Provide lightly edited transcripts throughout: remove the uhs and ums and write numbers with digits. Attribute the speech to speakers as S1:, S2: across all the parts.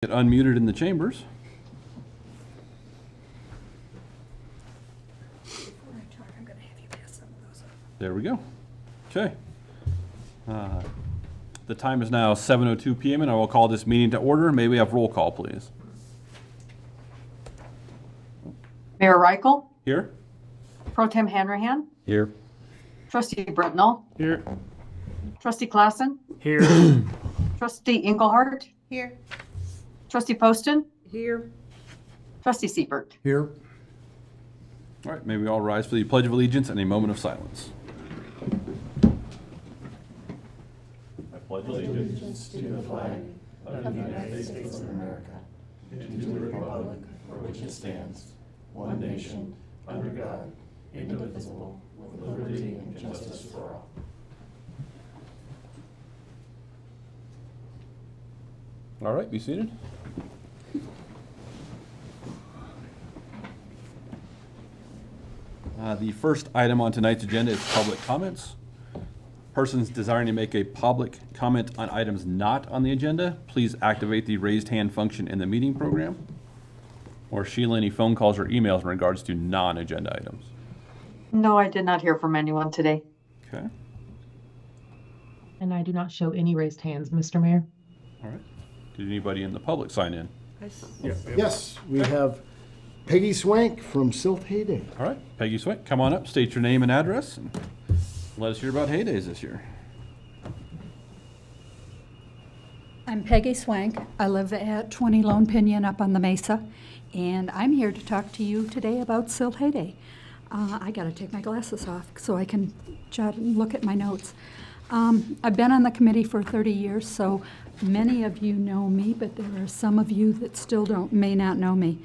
S1: Get unmuted in the chambers.
S2: Before I talk, I'm gonna have you pass some of those up.
S1: There we go. Okay. The time is now 7:02 p.m. and I will call this meeting to order. May we have roll call, please?
S3: Mayor Reichel,
S1: Here?
S3: Pro Tem Hanrahan,
S1: Here.
S3: Trustee Britnell,
S1: Here.
S3: Trustee Klassen,
S4: Here.
S3: Trustee Engelhardt,
S2: Here.
S3: Trustee Poston,
S2: Here.
S3: Trustee Siebert.
S4: Here.
S1: All right, may we all rise for the Pledge of Allegiance and a moment of silence. I pledge allegiance
S5: To the flag of the United States of America and to the republic for which it stands, one nation, under God, indivisible, with liberty and justice for all.
S1: All right, be seated. The first item on tonight's agenda is public comments. Persons desiring to make a public comment on items not on the agenda, please activate the raised hand function in the meeting program. Or Sheila, any phone calls or emails in regards to non-agenda items?
S3: No, I did not hear from anyone today.
S1: Okay,
S6: And I do not show any raised hands, Mr. Mayor.
S1: all right. Did anybody in the public sign in?
S4: Yes, we have Peggy Swank from Silt Heyday.
S1: All right, Peggy Swick, come on up, state your name and address, and let us hear about Heydays this year.
S2: I'm Peggy Swank. I live at 20 Lone Pinion up on the Mesa, and I'm here to talk to you today about Silt Heyday. I got to take my glasses off so I can jot and look at my notes. I've been on the committee for 30 years, so many of you know me, but there are some of you that still may not know me.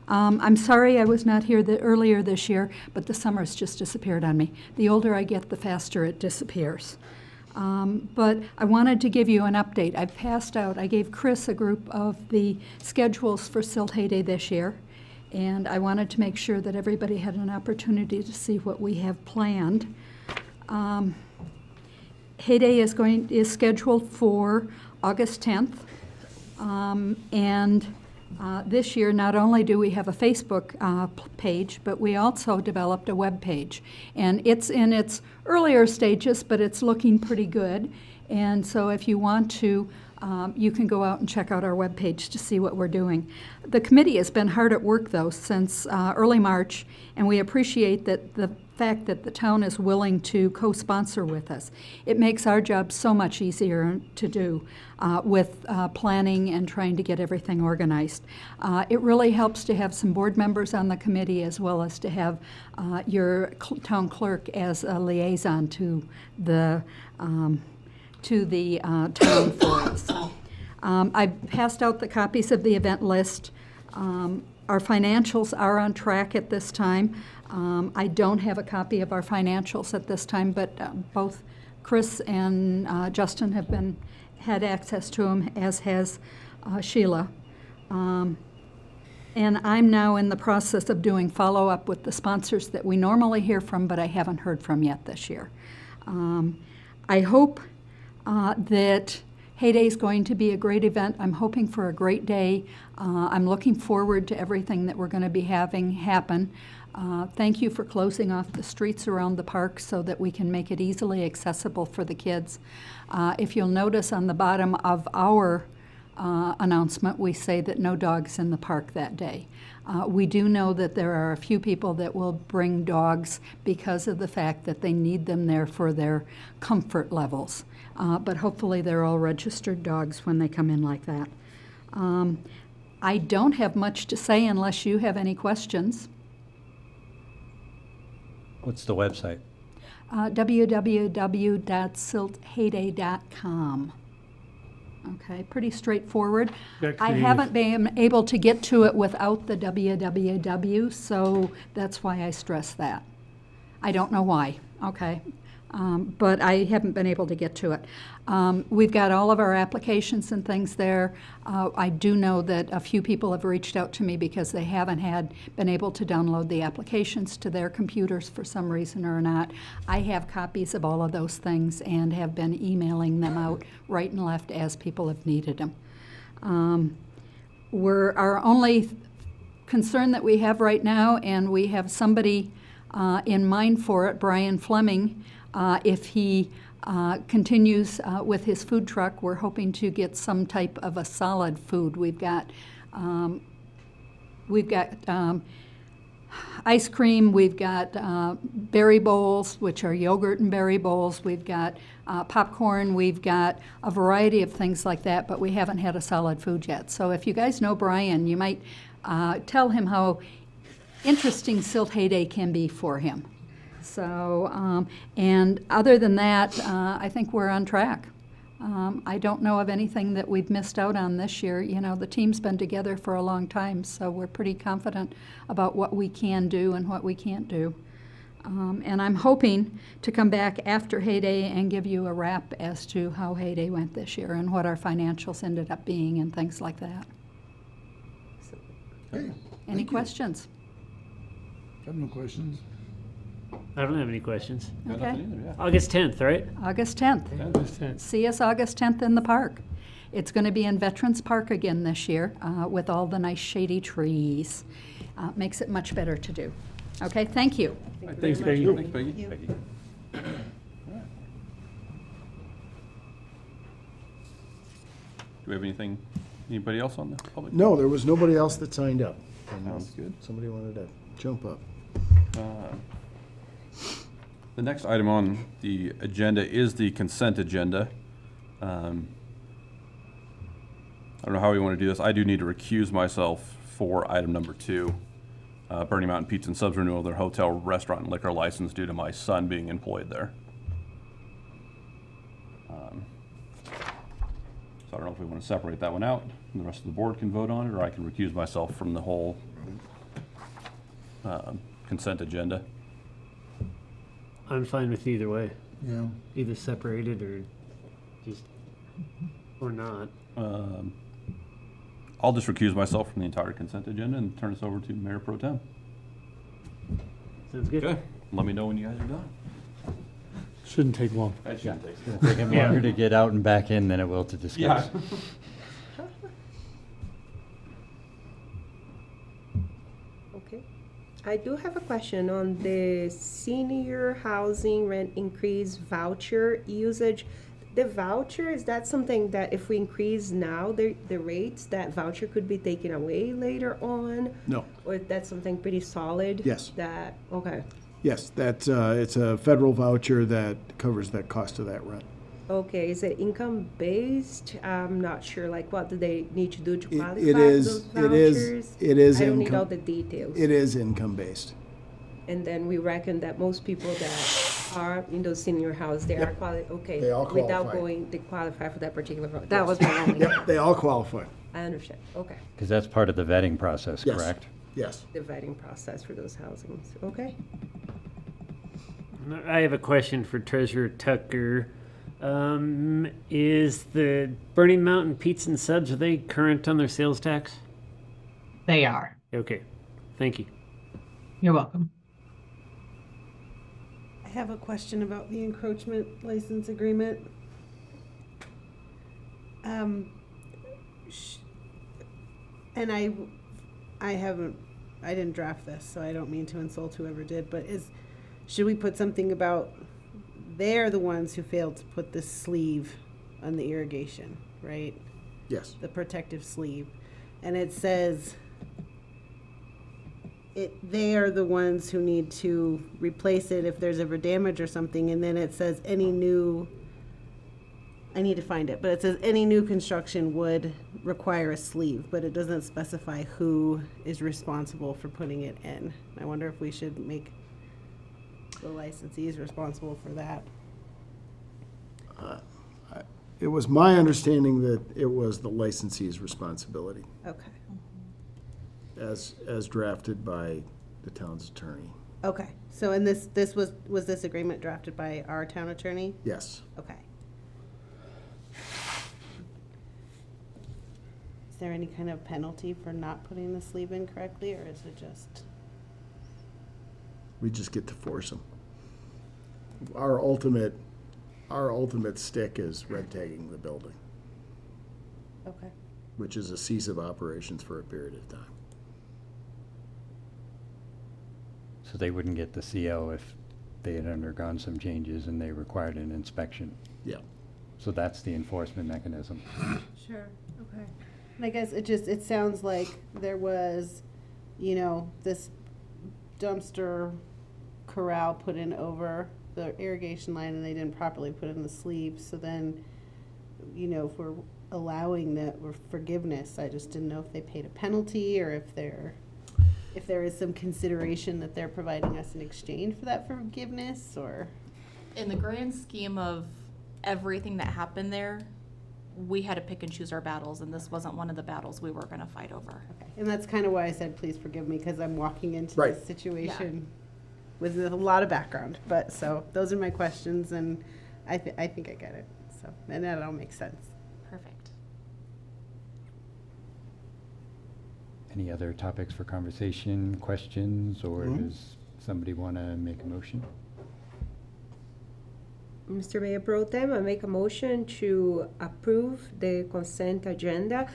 S2: I'm sorry I was not here earlier this year, but the summer's just disappeared on me. The older I get, the faster it disappears. But I wanted to give you an update. I gave Chris a group of the schedules for Silt Heyday this year, and I wanted to make sure that everybody had an opportunity to see what we have planned. Heyday is scheduled for August 10th, and this year, not only do we have a Facebook page, but we also developed a web page. And it's in its earlier stages, but it's looking pretty good. And so if you want to, you can go out and check out our web page to see what we're doing. The committee has been hard at work, though, since early March, and we appreciate that the fact that the town is willing to co-sponsor with us. It makes our job so much easier to do with planning and trying to get everything organized. It really helps to have some board members on the committee as well as to have your town clerk as a liaison to the town for us. I passed out the copies of the event list. Our financials are on track at this time. I don't have a copy of our financials at this time, but both Chris and Justin had access to them, as has Sheila. And I'm now in the process of doing follow-up with the sponsors that we normally hear from, but I haven't heard from yet this year. I hope that Heyday is going to be a great event. I'm hoping for a great day. I'm looking forward to everything that we're going to be having happen. Thank you for closing off the streets around the park so that we can make it easily accessible for the kids. If you'll notice on the bottom of our announcement, we say that no dogs in the park that day. We do know that there are a few people that will bring dogs because of the fact that they need them there for their comfort levels. But hopefully they're all registered dogs when they come in like that. I don't have much to say unless you have any questions.
S7: What's the website?
S2: www.siltheyday.com. Okay, pretty straightforward. I haven't been able to get to it without the www, so that's why I stress that. I don't know why, okay? But I haven't been able to get to it. We've got all of our applications and things there. I do know that a few people have reached out to me because they haven't been able to download the applications to their computers for some reason or not. I have copies of all of those things and have been emailing them out right and left as people have needed them. our only concern that we have right now, and we have somebody in mind for it, Brian Fleming. If he continues with his food truck, we're hoping to get some type of a solid food. We've got ice cream, we've got berry bowls, which are yogurt and berry bowls, we've got popcorn, we've got a variety of things like that, but we haven't had a solid food yet. So if you guys know Brian, you might tell him how interesting Silt Heyday can be for him. So, and other than that, I think we're on track. I don't know of anything that we've missed out on this year. You know, the team's been together for a long time, so we're pretty confident about what we can do and what we can't do. And I'm hoping to come back after Heyday and give you a wrap as to how Heyday went this year and what our financials ended up being and things like that.
S4: Hey,
S2: Any
S4: thank you.
S2: questions?
S5: I have no questions.
S7: I don't have any questions.
S1: Got
S2: Okay.
S1: nothing either, yeah.
S7: August 10th, right?
S2: August 10th. See us August 10th in the park. It's going to be in Veterans Park again this year with all the nice shady trees. Makes it much better to do. Okay, thank you.
S1: All right,
S7: Thanks,
S1: very
S7: Peggy.
S1: much. Thanks, Peggy. Peggy. All right. Do we have anything, anybody else on the public?
S4: No, there was nobody else that signed up.
S1: Sounds good.
S4: Somebody wanted to jump up.
S1: The next item on the agenda is the consent agenda. I don't know how we want to do this. I do need to recuse myself for item number 2, Burning Mountain Pizza and Subs renewal of their hotel, restaurant, and liquor license due to my son being employed there. So I don't know if we want to separate that one out, and the rest of the board can vote on it, or I can recuse myself from the whole consent agenda.
S7: I'm fine with either way.
S5: Yeah.
S7: Either separated or just, or not.
S1: I'll just recuse myself from the entire consent agenda and turn this over to Mayor Pro Tem.
S7: Sounds good.
S1: Okay, let me know when you guys are done.
S5: Shouldn't take long.
S1: That shouldn't take.
S8: It'll take him longer to get out and back in than it will to discuss.
S1: Yeah.
S9: Okay. I do have a question on the senior housing rent increase voucher usage. The voucher, is that something that if we increase now the rates, that voucher could be taken away later on?
S4: No.
S9: Or that's something pretty solid?
S4: Yes.
S9: That, okay.
S4: Yes, that's, it's a federal voucher that covers that cost of that rent.
S9: Okay, is it income-based? I'm not sure, like, what do they need to do to
S4: It-
S9: qualify
S4: it
S9: for
S4: is-
S9: those
S4: it is-
S9: vouchers?
S4: it is
S9: I don't need
S4: income-
S9: all the details.
S4: It is income-based.
S9: And then we reckon that most people that are in those senior house, they are okay.
S4: They all
S9: Without
S4: qualify.
S9: going, they qualify for that particular vote. That was my only,
S4: Yep, they all qualify.
S9: I understand, okay.
S8: Because that's part of the vetting process,
S4: Yes.
S8: correct?
S4: Yes.
S9: The vetting process for those housings, okay.
S7: I have a question for Treasurer Tucker. Is the Burning Mountain Pizza and Subs, are they current on their sales tax?
S6: They are.
S7: Okay, thank you.
S6: You're welcome.
S10: I have a question about the encroachment license agreement. And I didn't draft this, so I don't mean to insult whoever did, but should we put something about they're the ones who failed to put the sleeve on the irrigation, right?
S4: Yes.
S10: The protective sleeve. And it says they are the ones who need to replace it if there's ever damage or something. And then it says I need to find it, but it says any new construction would require a sleeve, but it doesn't specify who is responsible for putting it in. I wonder if we should make the licensees responsible for that.
S4: It was my understanding that it was the licensee's responsibility,
S10: Okay.
S4: as drafted by the town's attorney.
S10: Okay. So, and this was this agreement drafted by our town attorney?
S4: Yes.
S10: Okay. Is there any kind of penalty for not putting the sleeve in correctly, or is it just?
S4: We just get to force them. Our ultimate stick is red tagging the building.
S10: Okay.
S4: which is a cease of operations for a period of time.
S8: So they wouldn't get the CO if they had undergone some changes and they required an inspection.
S4: Yeah.
S8: So that's the enforcement mechanism.
S10: Sure, okay. And I guess it sounds like there was, this dumpster corral put in over the irrigation line and they didn't properly put in the sleeve. So then, if we're allowing that forgiveness, I just didn't know if they paid a penalty or if there is some consideration that they're providing us in exchange for that forgiveness, or?
S11: In the grand scheme of everything that happened there, we had to pick and choose our battles, and this wasn't one of the battles we were gonna fight over.
S10: Okay. And that's kind of why I said, please forgive me, because I'm walking into
S4: Right.
S10: this situation with a lot of background. But so those are my questions, and I think I get it. So, and that all makes sense.
S11: Perfect.
S8: Any other topics for conversation, questions, or
S4: Mhm.
S8: does somebody want to make a motion?
S9: Mr. Mayor Pro Tem, I make a motion to approve the consent agenda.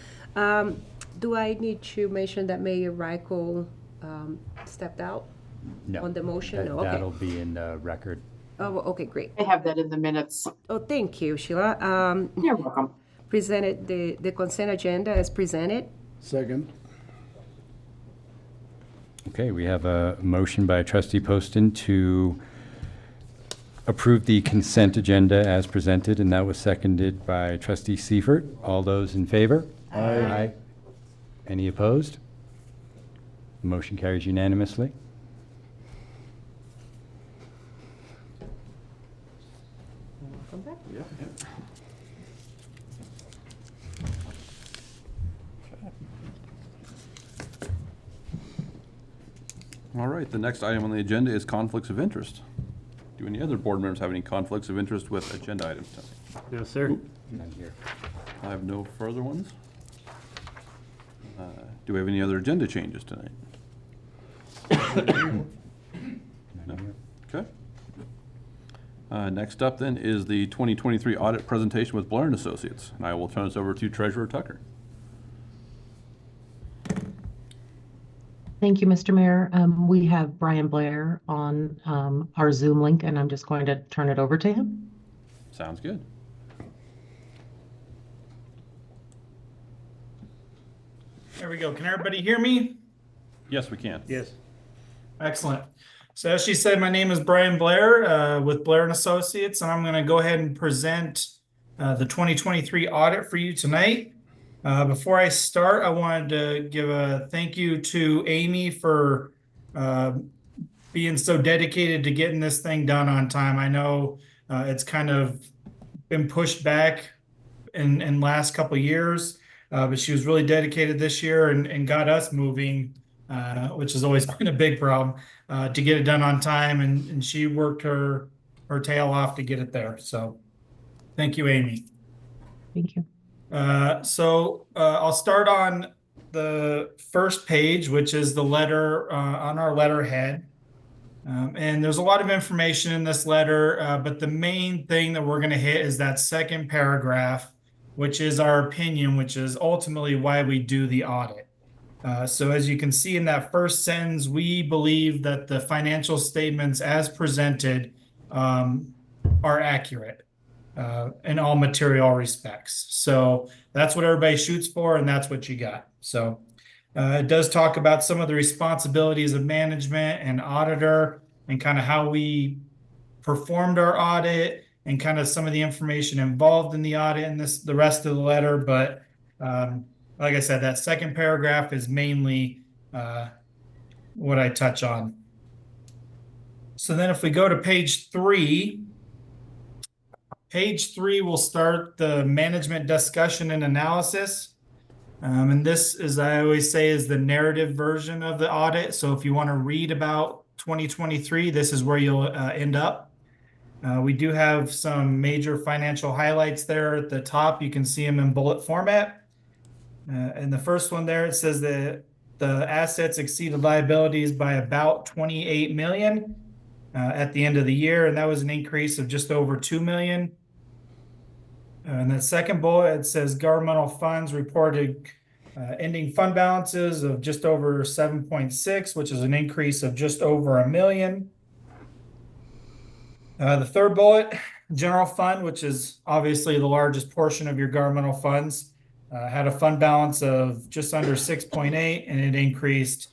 S9: Do I need to mention that Mayor Reichel stepped out
S8: No.
S9: on the motion? No, okay.
S8: That'll be in the record.
S9: Oh, okay, great.
S3: I have that in the minutes.
S9: Oh, thank you, Sheila.
S3: You're welcome.
S9: Presented the consent agenda as presented.
S4: Second.
S8: Okay, we have a motion by trustee Poston to approve the consent agenda as presented, and that was seconded by trustee Seifert. All those in favor? Aye. Any opposed? Motion carries unanimously.
S9: Welcome back.
S1: All right, the next item on the agenda is conflicts of interest. Do any other board members have any conflicts of interest with agenda items tonight?
S7: No, sir.
S8: None here.
S1: I have no further ones. Do we have any other agenda changes tonight?
S8: None
S1: No.
S8: here.
S1: Okay. Next up then is the 2023 audit presentation with Blair and Associates, and I will turn this over to Treasurer Tucker.
S6: Thank you, Mr. Mayor. We have Brian Blair on our Zoom link, and I'm just going to turn it over to him.
S1: Sounds good.
S12: There we go. Can everybody hear me?
S1: Yes, we can.
S7: Yes.
S12: Excellent. So as she said, my name is Brian Blair with Blair and Associates, and I'm going to go ahead and present the 2023 audit for you tonight. Before I start, I wanted to give a thank you to Amy for being so dedicated to getting this thing done on time. I know it's kind of been pushed back in last couple of years, but she was really dedicated this year and got us moving, which has always been a big problem, to get it done on time. And she worked her tail off to get it there. So thank you, Amy.
S6: Thank you.
S12: So I'll start on the first page, which is the letter on our letterhead. And there's a lot of information in this letter, but the main thing that we're going to hit is that second paragraph, which is our opinion, which is ultimately why we do the audit. So as you can see in that first sentence, we believe that the financial statements as presented are accurate in all material respects. So that's what everybody shoots for, and that's what you got. So it does talk about some of the responsibilities of management and auditor and kind of how we performed our audit and kind of some of the information involved in the audit and the rest of the letter. But like I said, that second paragraph is mainly what I touch on. So then if we go to page 3, page 3 will start the management discussion and analysis. And this, as I always say, is the narrative version of the audit. So if you want to read about 2023, this is where you'll end up. We do have some major financial highlights there at the top. You can see them in bullet format. And the first one there, it says that the assets exceeded liabilities by about 28 million at the end of the year. And that was an increase of just over 2 million. And that second bullet, it says governmental funds reported ending fund balances of just over 7.6, which is an increase of just over $1 million. The third bullet, general fund, which is obviously the largest portion of your governmental funds, had a fund balance of just under 6.8, and it increased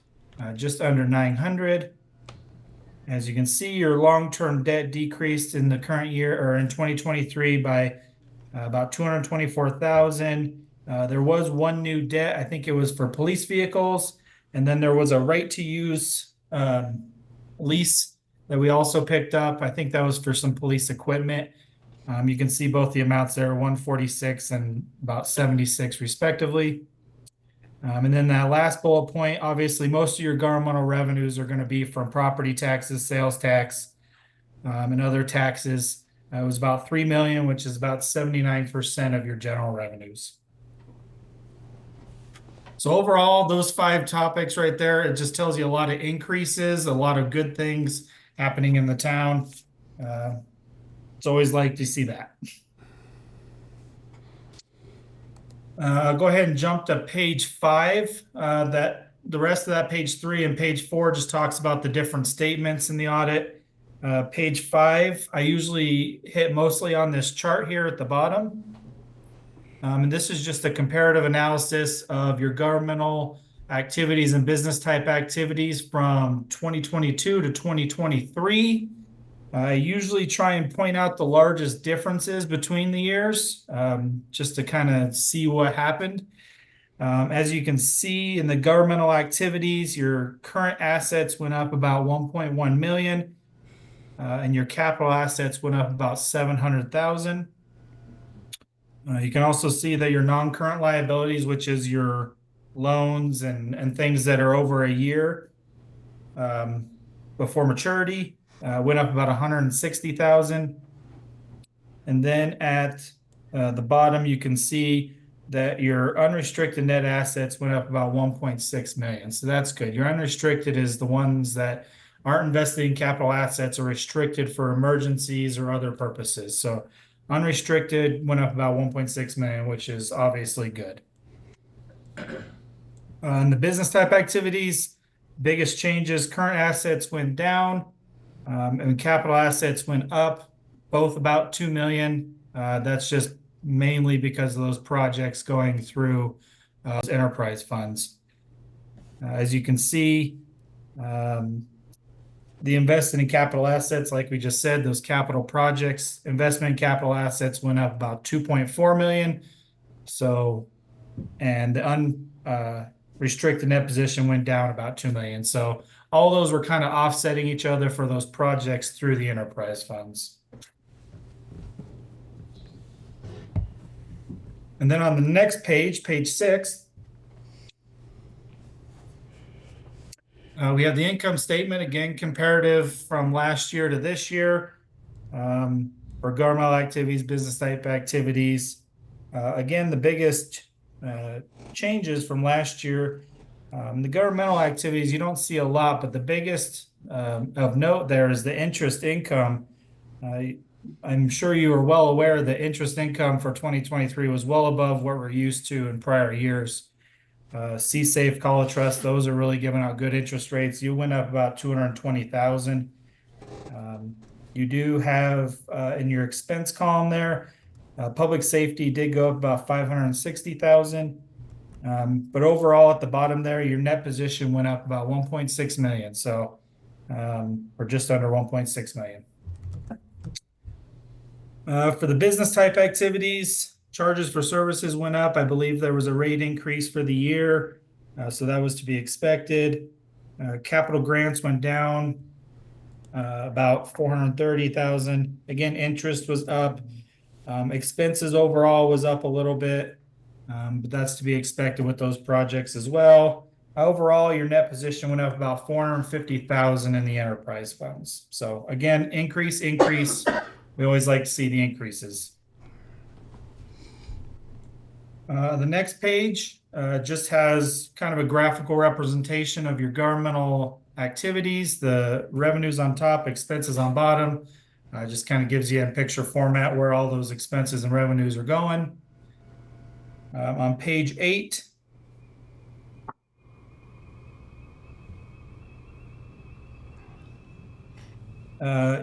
S12: just under 900. As you can see, your long-term debt decreased in the current year, or in 2023, by about 224,000. There was one new debt. I think it was for police vehicles. And then there was a right to use lease that we also picked up. I think that was for some police equipment. You can see both the amounts there, 146 and about 76 respectively. And then that last bullet point, obviously most of your governmental revenues are going to be from property taxes, sales tax, and other taxes. It was about $3 million, which is about 79% of your general revenues. So overall, those 5 topics right there, it just tells you a lot of increases, a lot of good things happening in the town. It's always like to see that. Go ahead and jump to page 5. That the rest of that page 3 and page 4 just talks about the different statements in the audit. Page 5, I usually hit mostly on this chart here at the bottom. And this is just a comparative analysis of your governmental activities and business type activities from 2022 to 2023. I usually try and point out the largest differences between the years, just to kind of see what happened. As you can see in the governmental activities, your current assets went up about 1.1 million. And your capital assets went up about 700,000. You can also see that your non-current liabilities, which is your loans and things that are over a year before maturity, went up about 160,000. And then at the bottom, you can see that your unrestricted net assets went up about 1.6 million. So that's good. Your unrestricted is the ones that aren't invested in capital assets or restricted for emergencies or other purposes. So unrestricted went up about 1.6 million, which is obviously good. In the business type activities, biggest changes, current assets went down, and capital assets went up, both about 2 million. That's just mainly because of those projects going through enterprise funds. As you can see, the invested in capital assets, like we just said, those capital projects, investment in capital assets went up about 2.4 million. So, and the unrestricted net position went down about 2 million. So all those were kind of offsetting each other for those projects through the enterprise funds. And then on the next page, page 6, we have the income statement, again, comparative from last year to this year for governmental activities, business type activities. Again, the biggest changes from last year, the governmental activities, you don't see a lot, but the biggest of note there is the interest income. I'm sure you are well aware that interest income for 2023 was well above what we're used to in prior years. C-Safe, Call Trust, those are really giving out good interest rates. You went up about 220,000. You do have in your expense column there, public safety did go up about 560,000. But overall at the bottom there, your net position went up about 1.6 million. So, or just under 1.6 million. For the business type activities, charges for services went up. I believe there was a rate increase for the year, so that was to be expected. Capital grants went down about 430,000. Again, interest was up. Expenses overall was up a little bit, but that's to be expected with those projects as well. Overall, your net position went up about 450,000 in the enterprise funds. So again, increase. We always like to see the increases. The next page just has kind of a graphical representation of your governmental activities, the revenues on top, expenses on bottom. Just kind of gives you in picture format where all those expenses and revenues are going. On page 8,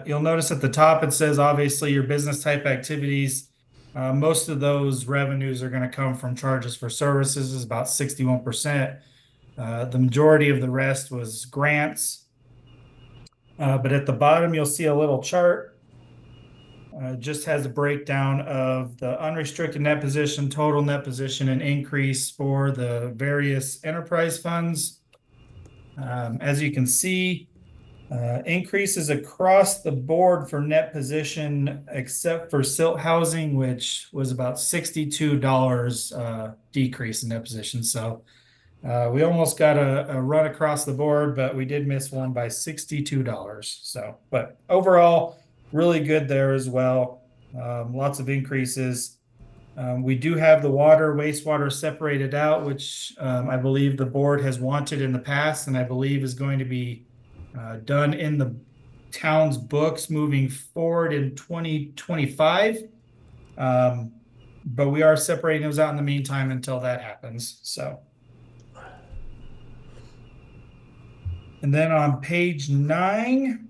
S12: you'll notice at the top it says obviously your business type activities. Most of those revenues are going to come from charges for services, is about 61%. The majority of the rest was grants. But at the bottom, you'll see a little chart. Just has a breakdown of the unrestricted net position, total net position, and increase for the various enterprise funds. As you can see, increases across the board for net position, except for Silt housing, which was about $62 decrease in net position. So we almost got a run across the board, but we did miss one by $62. So, but overall, really good there as well. Lots of increases. We do have the water, wastewater separated out, which I believe the board has wanted in the past, and I believe is going to be done in the town's books moving forward in 2025. But we are separating those out in the meantime until that happens. So. And then on page 9,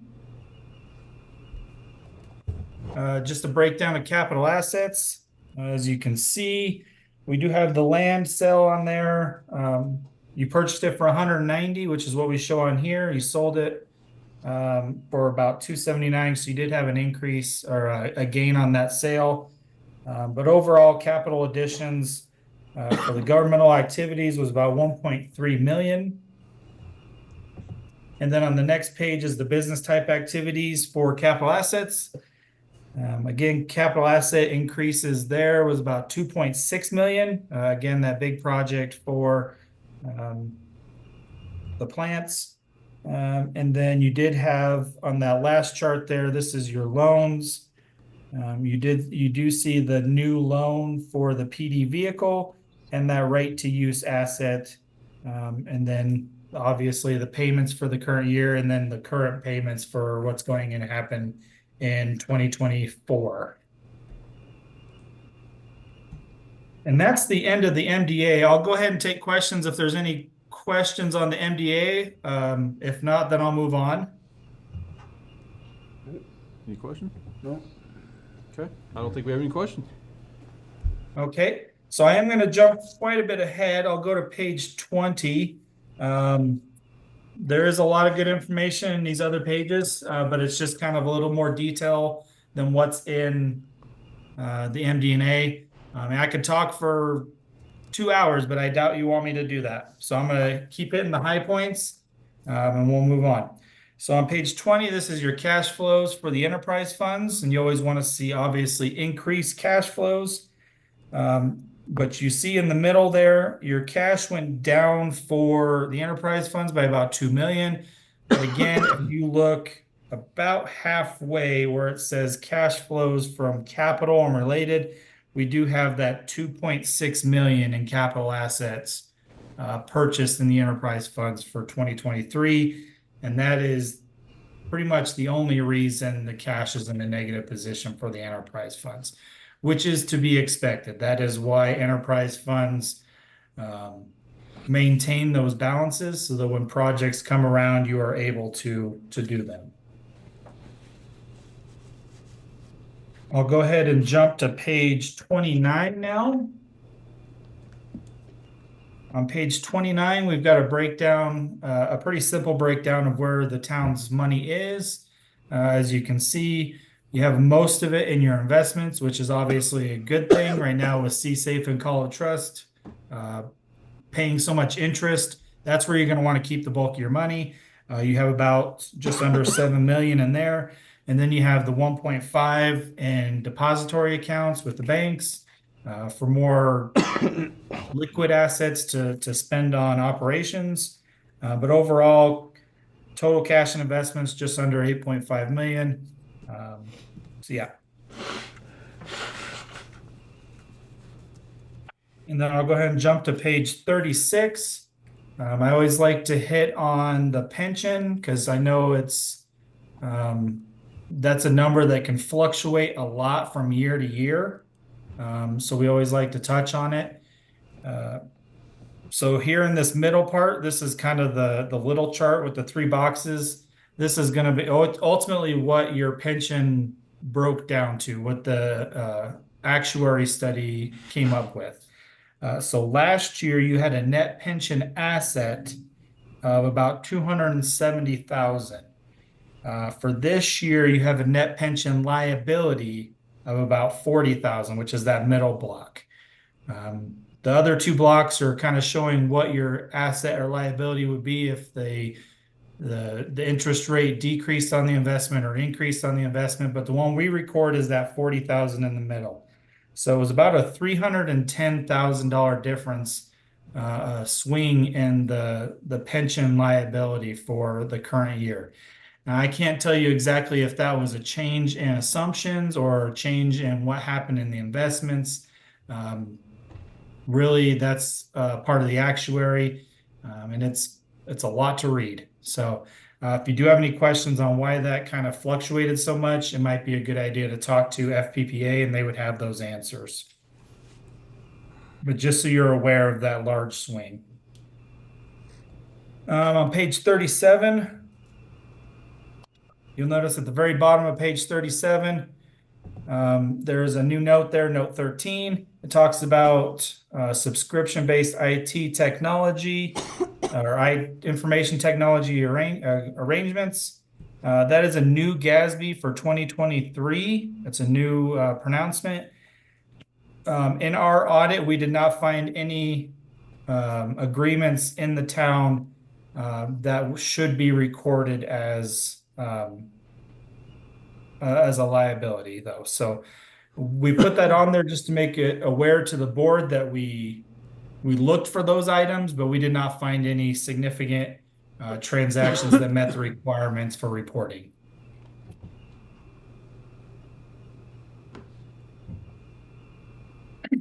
S12: just a breakdown of capital assets. As you can see, we do have the land sale on there. You purchased it for 190, which is what we show on here. You sold it for about 279, so you did have an increase or a gain on that sale. But overall, capital additions for the governmental activities was about 1.3 million. And then on the next page is the business type activities for capital assets. Again, capital asset increases there was about 2.6 million. Again, that big project for the plants. And then you did have on that last chart there, this is your loans. You do see the new loan for the PD vehicle and that right to use asset. And then obviously the payments for the current year and then the current payments for what's going to happen in 2024. And that's the end of the MDA. I'll go ahead and take questions if there's any questions on the MDA. If not, then I'll move on.
S1: Any question? No? Okay, I don't think we have any questions.
S12: Okay, so I am going to jump quite a bit ahead. I'll go to page 20. There is a lot of good information in these other pages, but it's just kind of a little more detail than what's in the MD&A. I mean, I could talk for 2 hours, but I doubt you want me to do that. So I'm going to keep hitting the high points, and we'll move on. So on page 20, this is your cash flows for the enterprise funds, and you always want to see, obviously, increased cash flows. But you see in the middle there, your cash went down for the enterprise funds by about 2 million. But again, if you look about halfway where it says cash flows from capital and related, we do have that 2.6 million in capital assets purchased in the enterprise funds for 2023. And that is pretty much the only reason the cash is in a negative position for the enterprise funds, which is to be expected. That is why enterprise funds maintain those balances so that when projects come around, you are able to do them. I'll go ahead and jump to page 29 now. On page 29, we've got a breakdown, a pretty simple breakdown of where the town's money is. As you can see, you have most of it in your investments, which is obviously a good thing right now with C-Safe and Call It Trust paying so much interest. That's where you're going to want to keep the bulk of your money. You have about just under 7 million in there. And then you have the 1.5 in depository accounts with the banks for more liquid assets to spend on operations. But overall, total cash and investments just under 8.5 million. So yeah. And then I'll go ahead and jump to page 36. I always like to hit on the pension because I know it's That's a number that can fluctuate a lot from year to year. So we always like to touch on it. So here in this middle part, this is kind of the little chart with the 3 boxes. This is going to be ultimately what your pension broke down to, what the actuary study came up with. So last year you had a net pension asset of about 270,000. For this year, you have a net pension liability of about 40,000, which is that middle block. The other 2 blocks are kind of showing what your asset or liability would be if the interest rate decreased on the investment or increased on the investment. But the one we record is that 40,000 in the middle. So it was about a $310,000 difference, swing in the pension liability for the current year. Now, I can't tell you exactly if that was a change in assumptions or a change in what happened in the investments. Really, that's part of the actuary, and it's a lot to read. So if you do have any questions on why that kind of fluctuated so much, it might be a good idea to talk to FPPA, and they would have those answers. But just so you're aware of that large swing. On page 37, you'll notice at the very bottom of page 37, there's a new note there, note 13. It talks about subscription-based IT technology or information technology arrangements. That is a new GASB for 2023. It's a new pronouncement. In our audit, we did not find any agreements in the town that should be recorded as a liability, though. So we put that on there just to make it aware to the board that we looked for those items, but we did not find any significant transactions that met the requirements for reporting.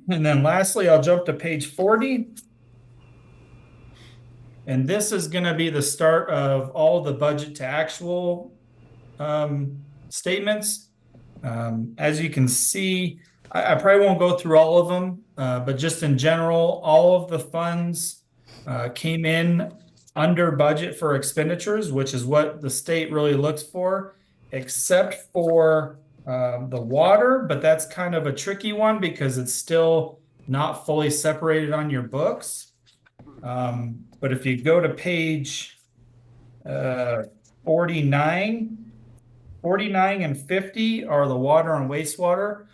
S12: And then lastly, I'll jump to page 40. And this is going to be the start of all the budget to actual statements. As you can see, I probably won't go through all of them, but just in general, all of the funds came in under budget for expenditures, which is what the state really looks for, except for the water, but that's kind of a tricky one because it's still not fully separated on your books. But if you go to page 49 and 50 are the water and wastewater.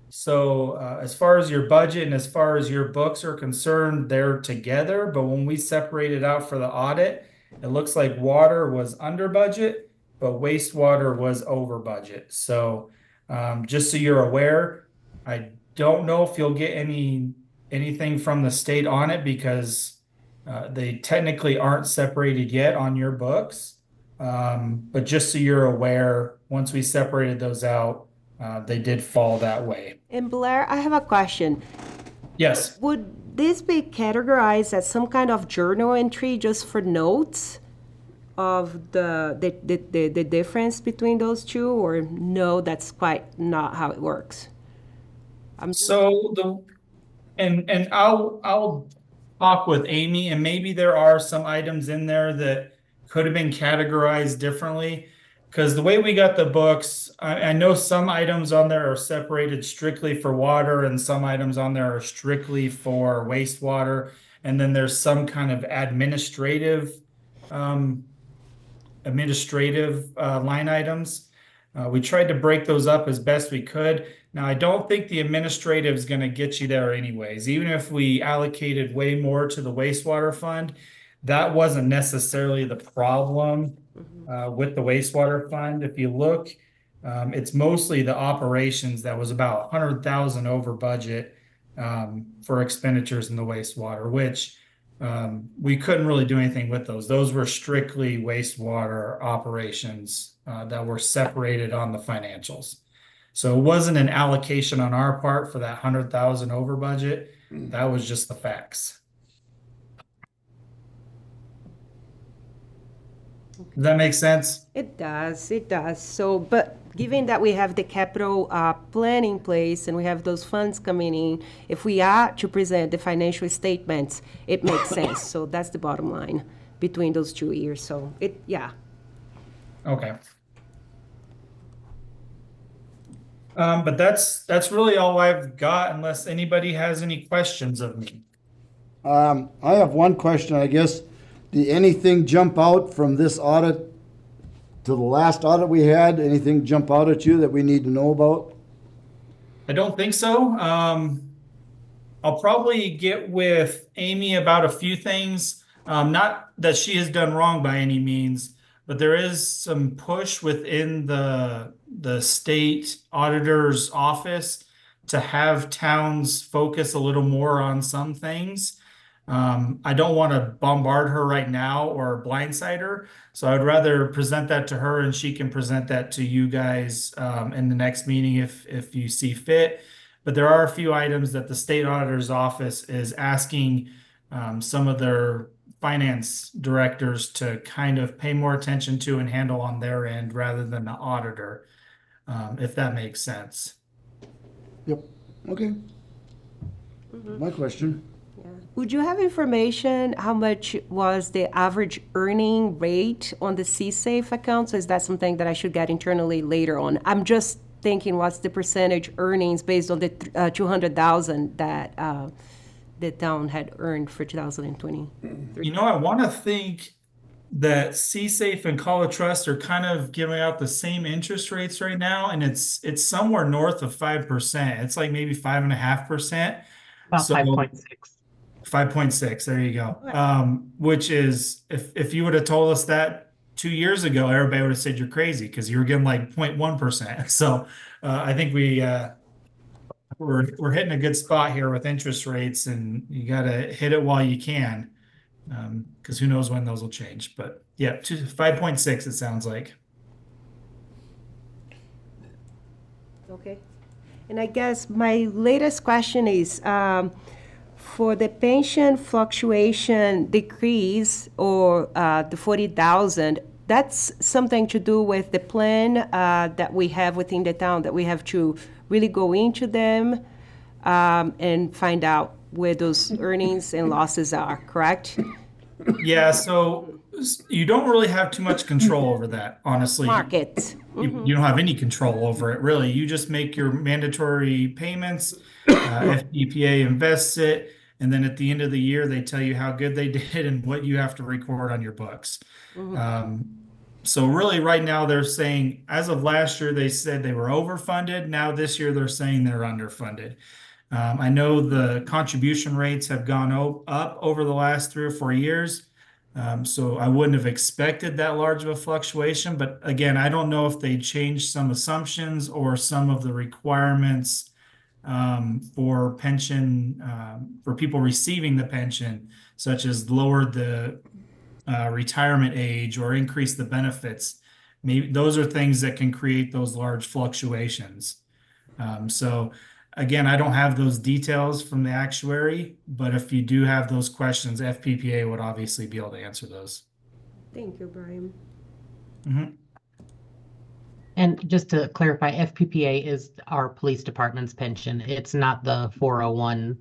S12: So as far as your budget and as far as your books are concerned, they're together. But when we separate it out for the audit, it looks like water was under budget, but wastewater was over budget. So just so you're aware, I don't know if you'll get anything from the state on it because they technically aren't separated yet on your books. But just so you're aware, once we separated those out, they did fall that way.
S9: And Blair, I have a question.
S12: Yes.
S9: Would this be categorized as some kind of journal entry just for notes of the difference between those two, or no, that's quite not how it works?
S12: So I'll talk with Amy, and maybe there are some items in there that could have been categorized differently. Because the way we got the books, I know some items on there are separated strictly for water, and some items on there are strictly for wastewater. And then there's some kind of administrative line items. We tried to break those up as best we could. Now, I don't think the administrative is going to get you there anyways. Even if we allocated way more to the wastewater fund, that wasn't necessarily the problem with the wastewater fund. If you look, it's mostly the operations that was about 100,000 over budget for expenditures in the wastewater, which we couldn't really do anything with those. Those were strictly wastewater operations that were separated on the financials. So it wasn't an allocation on our part for that 100,000 over budget. That was just the facts. Does that make sense?
S9: It does. So, but given that we have the capital plan in place and we have those funds coming in, if we are to present the financial statements, it makes sense. So that's the bottom line between those 2 years. So yeah.
S12: Okay. But that's really all I've got, unless anybody has any questions of me.
S4: I have one question, I guess. Did anything jump out from this audit to the last audit we had? Anything jump out at you that we need to know about?
S12: I don't think so. I'll probably get with Amy about a few things. Not that she has done wrong by any means, but there is some push within the state auditor's office to have towns focus a little more on some things. I don't want to bombard her right now or blindside her, so I'd rather present that to her and she can present that to you guys in the next meeting if you see fit. But there are a few items that the state auditor's office is asking some of their finance directors to kind of pay more attention to and handle on their end rather than the auditor, if that makes sense.
S4: Yep, okay. My question.
S9: Would you have information how much was the average earning rate on the C-Safe account? So is that something that I should get internally later on? I'm just thinking what's the percentage earnings based on the 200,000 that the town had earned for 2020?
S12: You know, I want to think that C-Safe and Call Trust are kind of giving out the same interest rates right now, and it's somewhere north of 5%. It's like maybe 5.5%.
S6: About 5.6.
S12: 5.6, there you go. Which is, if you would have told us that 2 years ago, everybody would have said you're crazy because you were getting like 0.1%. So I think we're hitting a good spot here with interest rates, and you got to hit it while you can, because who knows when those will change. But yeah, 5.6 it sounds like.
S9: Okay. And I guess my latest question is, for the pension fluctuation decrease or the 40,000, that's something to do with the plan that we have within the town, that we have to really go into them and find out where those earnings and losses are, correct?
S12: Yeah, so you don't really have too much control over that, honestly.
S9: Market.
S12: You don't have any control over it, really. You just make your mandatory payments, FDPA invests it, and then at the end of the year, they tell you how good they did and what you have to record on your books. So really right now they're saying, as of last year, they said they were overfunded. Now this year they're saying they're underfunded. I know the contribution rates have gone up over the last 3 or 4 years. So I wouldn't have expected that large of a fluctuation. But again, I don't know if they changed some assumptions or some of the requirements for pension, for people receiving the pension, such as lowered the retirement age or increase the benefits. Maybe those are things that can create those large fluctuations. So again, I don't have those details from the actuary, but if you do have those questions, FPPA would obviously be able to answer those.
S9: Thank you, Brian.
S6: And just to clarify, FPPA is our police department's pension. It's not the 401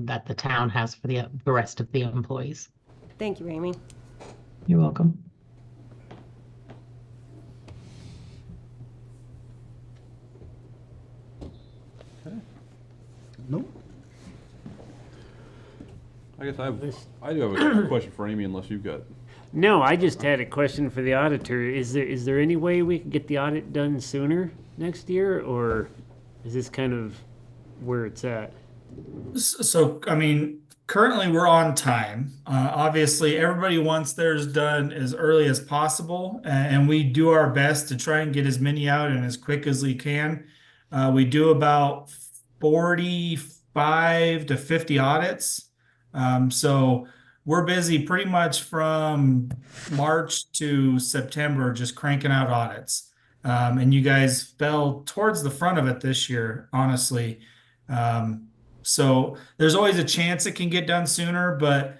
S6: that the town has for the rest of the employees.
S9: Thank you, Amy.
S6: You're welcome.
S4: No?
S1: I guess I do have a question for Amy, unless you've got.
S7: No, I just had a question for the auditor. Is there any way we can get the audit done sooner next year, or is this kind of where it's at?
S12: So, I mean, currently we're on time. Obviously, everybody wants theirs done as early as possible, and we do our best to try and get as many out and as quick as we can. We do about 45 to 50 audits. So we're busy pretty much from March to September, just cranking out audits. And you guys fell towards the front of it this year, honestly. So there's always a chance it can get done sooner, but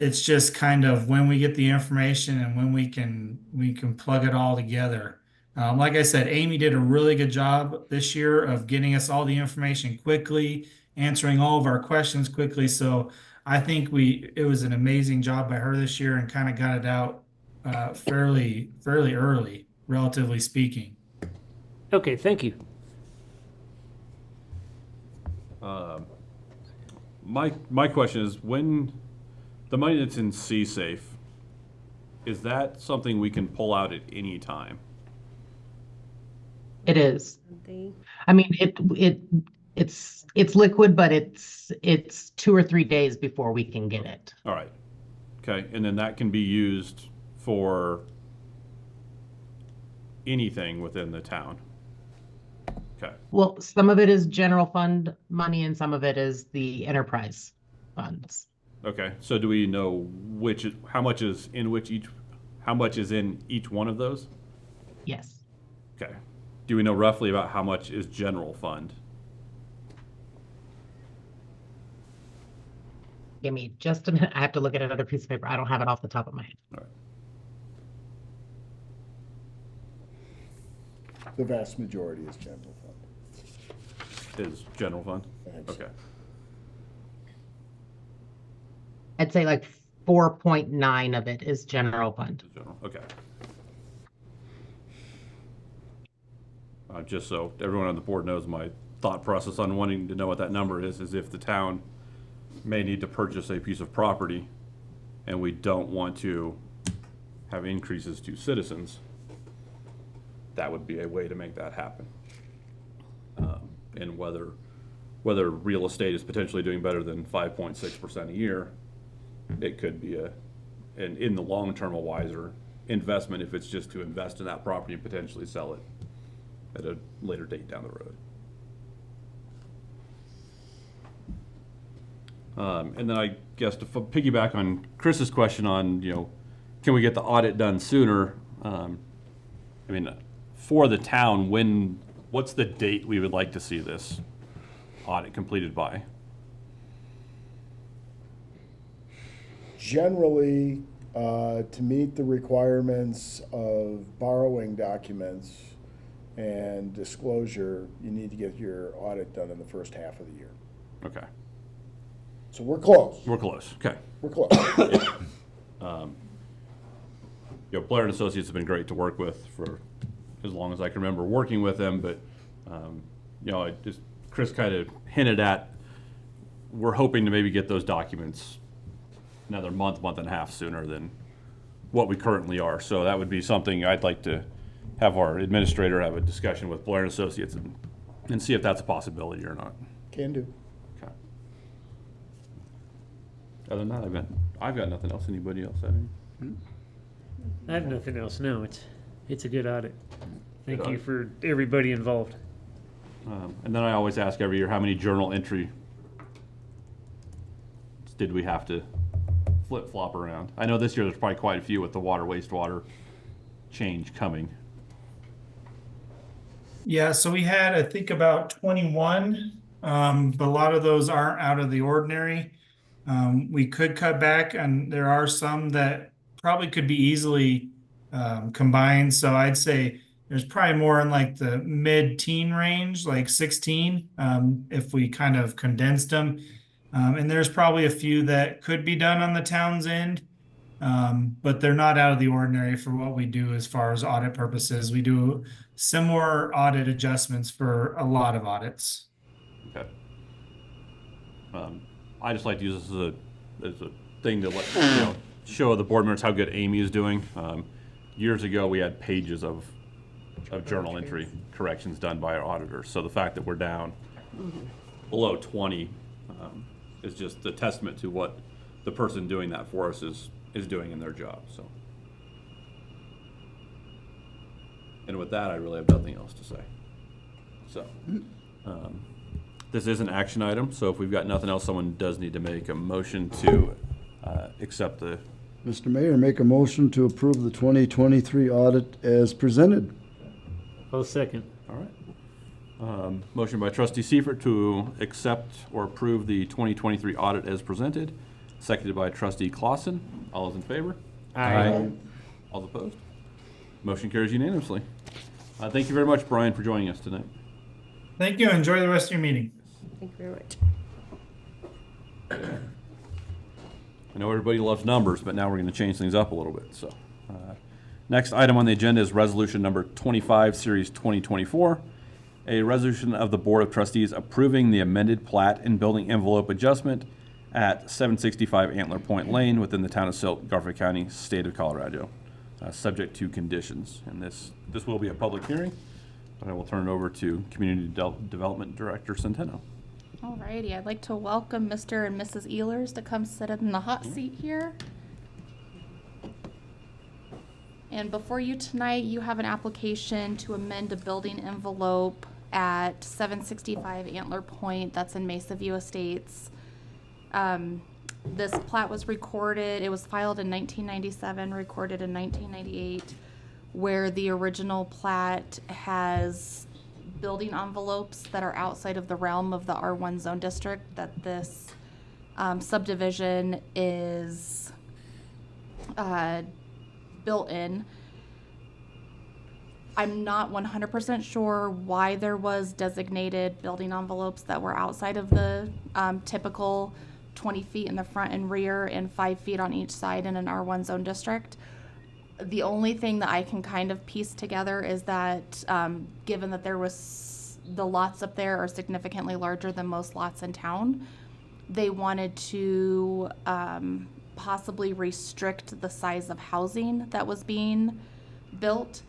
S12: it's just kind of when we get the information and when we can plug it all together. Like I said, Amy did a really good job this year of getting us all the information quickly, answering all of our questions quickly. So I think it was an amazing job by her this year and kind of got it out fairly early, relatively speaking.
S7: Okay, thank you.
S1: My question is, when the money that's in C-Safe, is that something we can pull out at any time?
S6: It is.
S10: They-
S6: I mean, it's liquid, but it's 2 or 3 days before we can get it.
S1: All right. Okay, and then that can be used for anything within the town? Okay,
S6: Well, some of it is general fund money and some of it is the enterprise funds.
S1: okay. So do we know how much is in each one of those?
S6: Yes.
S1: Okay. Do we know roughly about how much is general fund?
S6: Give me just a minute. I have to look at another piece of paper. I don't have it off the top of my head.
S1: All right.
S5: The vast majority is general fund.
S1: Is general fund?
S5: Thanks.
S1: Okay.
S6: I'd say like 4.9 of it is general fund.
S1: General, okay. Just so everyone on the board knows my thought process on wanting to know what that number is if the town may need to purchase a piece of property and we don't want to have increases to citizens, that would be a way to make that happen. And whether real estate is potentially doing better than 5.6% a year, it could be in the long term, a wiser investment if it's just to invest in that property and potentially sell it at a later date down the road. And then I guess to piggyback on Chris's question on, can we get the audit done sooner? For the town, what's the date we would like to see this audit completed by?
S5: Generally, to meet the requirements of borrowing documents and disclosure, you need to get your audit done in the first half of the year.
S1: Okay,
S5: So we're close.
S1: we're close, okay.
S5: We're close.
S1: Blair and Associates have been great to work with for as long as I can remember working with them, but, Chris kind of hinted at, we're hoping to maybe get those documents another month and a half sooner than what we currently are. So that would be something I'd like to have our administrator have a discussion with Blair and Associates and see if that's a possibility or not.
S5: Can do.
S1: Okay. Other than that, I've got nothing else. Anybody else have any?
S7: I have nothing else. No, it's a good audit. Thank
S1: Good
S7: you
S1: audit.
S7: for everybody involved.
S1: And then I always ask every year, how many journal entry did we have to flip-flop around? I know this year there's probably quite a few with the water, wastewater change coming.
S12: Yeah, so we had, I think, about 21, but a lot of those aren't out of the ordinary. We could cut back, and there are some that probably could be easily combined. So I'd say there's probably more in like the mid-teen range, like 16, if we kind of condensed them. And there's probably a few that could be done on the town's end, but they're not out of the ordinary for what we do as far as audit purposes. We do similar audit adjustments for a lot of audits.
S1: Okay. I just like to use this as a thing to let show the board members how good Amy is doing. Years ago, we had pages of journal entry corrections done by our auditors. So the fact that we're down below 20 is just a testament to what the person doing that for us is doing in their job. So, and with that, I really have nothing else to say. So, this is an action item. So if we've got nothing else, someone does need to make a motion to accept the.
S4: Mr. Mayor, make a motion to approve the 2023 audit as presented.
S7: I'll second.
S1: All right. Motion by Trustee Seifert to accept or approve the 2023 audit as presented, seconded by Trustee Clausen. All those in favor?
S7: Aye.
S1: All opposed? Motion carries unanimously. Thank you very much, Brian, for joining us tonight.
S12: Thank you. Enjoy the rest of your meeting.
S9: Thank you very much.
S1: I know everybody loves numbers, but now we're going to change things up a little bit. So, next item on the agenda is resolution number 25, series 2024, a resolution of the Board of Trustees approving the amended plat and building envelope adjustment at 765 Antler Point Lane within the town of Silt, Garfield County, state of Colorado, subject to conditions. And this will be a public hearing, but I will turn it over to Community Development Director Centeno.
S11: Alrighty, I'd like to welcome Mr. and Mrs. Ehlers to come sit in the hot seat here. And before you tonight, you have an application to amend a building envelope at 765 Antler Point, that's in Mesa View Estates. This plat was recorded, it was filed in 1997, recorded in 1998, where the original plat has building envelopes that are outside of the realm of the R1 zone district that this subdivision is built in. I'm not 100% sure why there was designated building envelopes that were outside of the typical 20 feet in the front and rear and 5 feet on each side in an R1 zone district. The only thing that I can kind of piece together is that given that the lots up there are significantly larger than most lots in town, they wanted to possibly restrict the size of housing that was being built.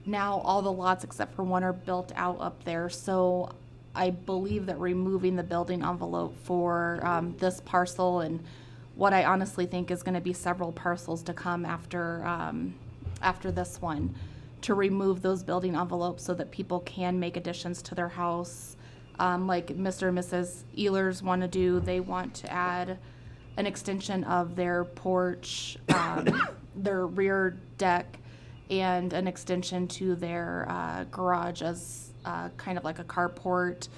S11: Now all the lots except for one are built out up there, so I believe that removing the building envelope for this parcel and what I honestly think is going to be several parcels to come after this one, to remove those building envelopes so that people can make additions to their house. Like Mr. and Mrs. Ehlers want to do, they want to add an extension of their porch, their rear deck, and an extension to their garage as kind of like a carport,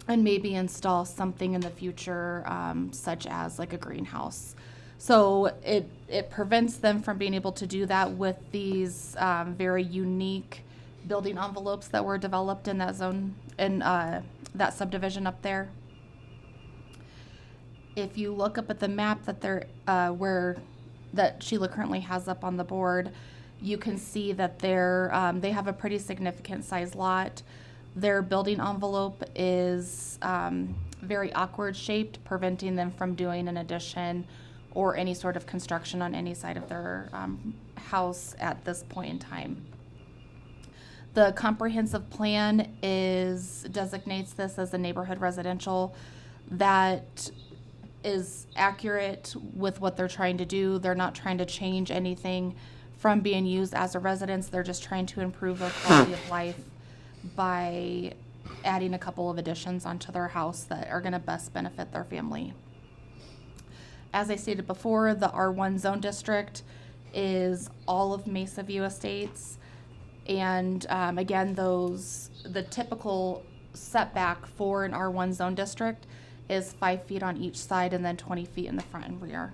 S11: and maybe install something in the future, such as like a greenhouse. So it prevents them from being able to do that with these very unique building envelopes that were developed in that zone, in that subdivision up there. If you look up at the map that that Sheila currently has up on the board, you can see that they have a pretty significant size lot. Their building envelope is very awkward shaped, preventing them from doing an addition or any sort of construction on any side of their house at this point in time. The comprehensive plan designates this as a neighborhood residential. That is accurate with what they're trying to do. They're not trying to change anything from being used as a residence. They're just trying to improve their quality of life by adding a couple of additions onto their house that are going to best benefit their family. As I stated before, the R1 zone district is all of Mesa View Estates. And again, the typical setback for an R1 zone district is 5 feet on each side and then 20 feet in the front and rear.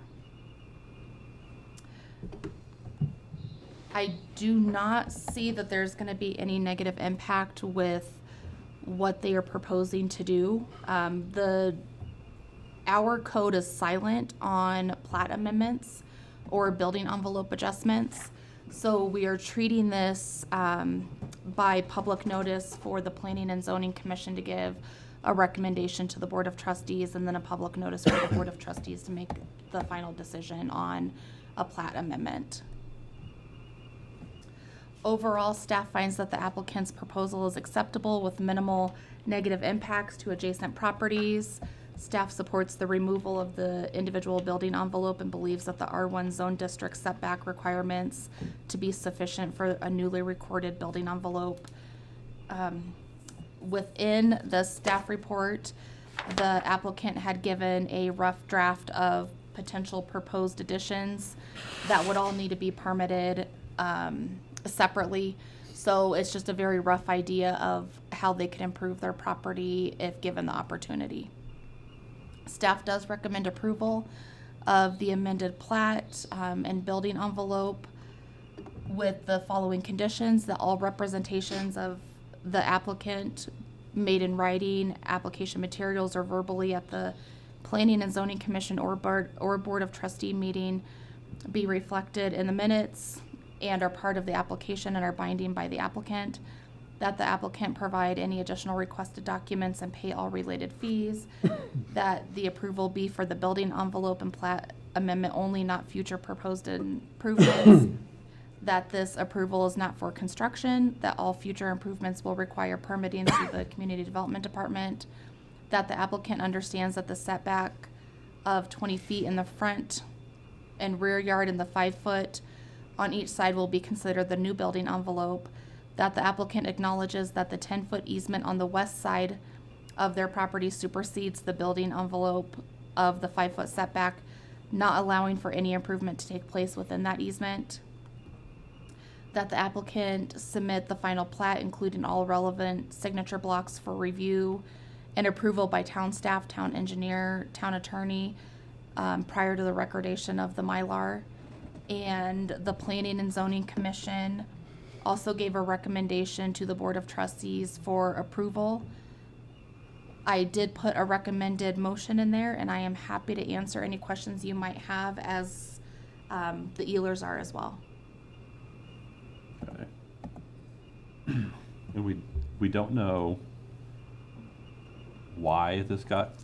S11: I do not see that there's going to be any negative impact with what they are proposing to do. Our code is silent on plat amendments or building envelope adjustments. So we are treating this by public notice for the Planning and Zoning Commission to give a recommendation to the Board of Trustees, and then a public notice for the Board of Trustees to make the final decision on a plat amendment. Overall, staff finds that the applicant's proposal is acceptable with minimal negative impacts to adjacent properties. Staff supports the removal of the individual building envelope and believes that the R1 zone district setback requirements to be sufficient for a newly recorded building envelope. Within the staff report, the applicant had given a rough draft of potential proposed additions that would all need to be permitted separately. So it's just a very rough idea of how they could improve their property if given the opportunity. Staff does recommend approval of the amended plat and building envelope with the following conditions: that all representations of the applicant made in writing, application materials, or verbally at the Planning and Zoning Commission or Board of Trustee meeting be reflected in the minutes and are part of the application and are binding by the applicant. That the applicant provide any additional requested documents and pay all related fees. That the approval be for the building envelope and plat amendment only, not future proposed improvements. That this approval is not for construction. That all future improvements will require permitting through the Community Development Department. That the applicant understands that the setback of 20 feet in the front and rear yard and the 5 foot on each side will be considered the new building envelope. That the applicant acknowledges that the 10-foot easement on the west side of their property supersedes the building envelope of the 5-foot setback, not allowing for any improvement to take place within that easement. That the applicant submit the final plat, including all relevant signature blocks for review and approval by town staff, town engineer, town attorney, prior to the recordation of the Mylar. And the Planning and Zoning Commission also gave a recommendation to the Board of Trustees for approval. I did put a recommended motion in there, and I am happy to answer any questions you might have, as the Ehlers are as well.
S1: Okay. And we don't know why this got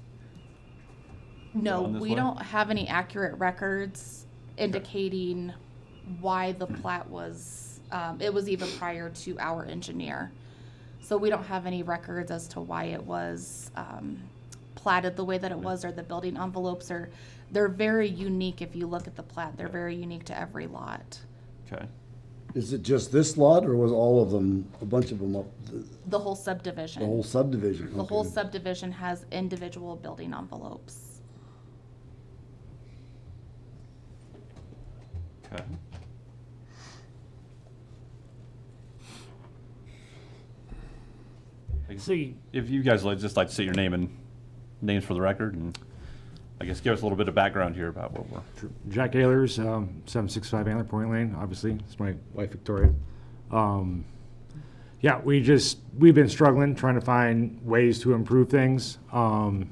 S11: No,
S1: done this
S11: we
S1: way?
S11: don't have any accurate records indicating why the plat was, it was even prior to our engineer. So we don't have any records as to why it was platted the way that it was, or the building envelopes are, they're very unique. If you look at the plat, they're very unique to every lot.
S1: Okay.
S4: Is it just this lot, or was all of them, a bunch of them up,
S11: The whole subdivision.
S4: the whole subdivision?
S11: The whole
S4: Okay.
S11: subdivision has individual building envelopes.
S1: Okay.
S7: So you,
S1: If you guys just like to say your name and names for the record, and I guess give us a little bit of background here about what we're.
S13: Jack Ehlers, 765 Antler Point Lane, obviously. It's my wife, Victoria. Yeah, we've been struggling, trying to find ways to improve things. Kind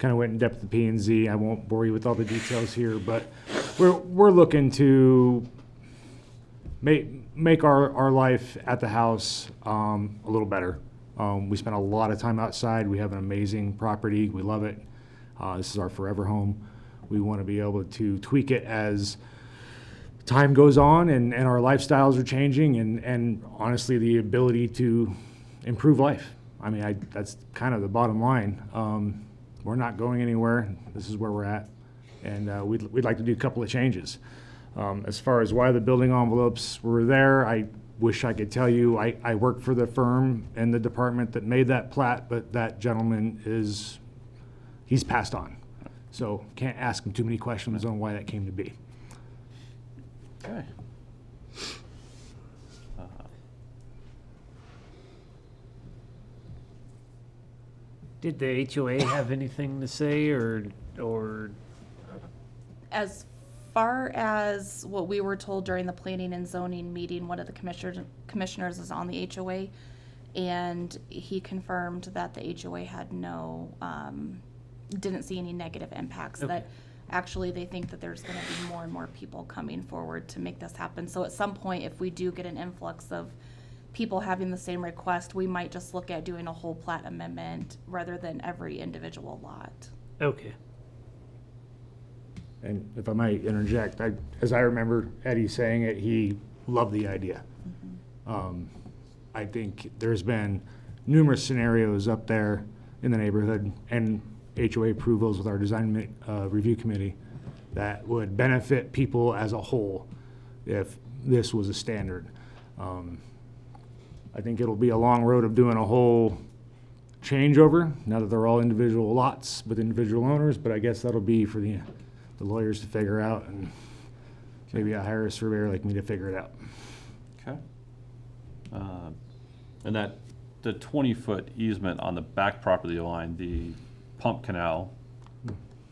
S13: of went in depth with P&Z. I won't bore you with all the details here, but we're looking to make our life at the house a little better. We spend a lot of time outside. We have an amazing property. We love it. This is our forever home. We want to be able to tweak it as time goes on and our lifestyles are changing, and honestly, the ability to improve life. I mean, that's kind of the bottom line. We're not going anywhere. This is where we're at, and we'd like to do a couple of changes. As far as why the building envelopes were there, I wish I could tell you. I work for the firm and the department that made that plat, but that gentleman he's passed on. So can't ask him too many questions on why that came to be.
S1: Okay.
S7: did the HOA have anything to say, or
S11: As far as what we were told during the planning and zoning meeting, one of the commissioners is on the HOA, and he confirmed that the HOA had didn't see any negative impacts.
S7: Okay.
S11: That actually they think that there's going to be more and more people coming forward to make this happen. So at some point, if we do get an influx of people having the same request, we might just look at doing a whole plat amendment rather than every individual lot.
S7: okay.
S13: And if I might interject, as I remember Eddie saying it, he loved the idea. I think there's been numerous scenarios up there in the neighborhood and HOA approvals with our design review committee that would benefit people as a whole if this was a standard. I think it'll be a long road of doing a whole changeover now that they're all individual lots with individual owners, but I guess that'll be for the lawyers to figure out, and maybe I hire a surveyor like me to figure it out.
S1: Okay. And the 20-foot easement on the back property line, the pump canal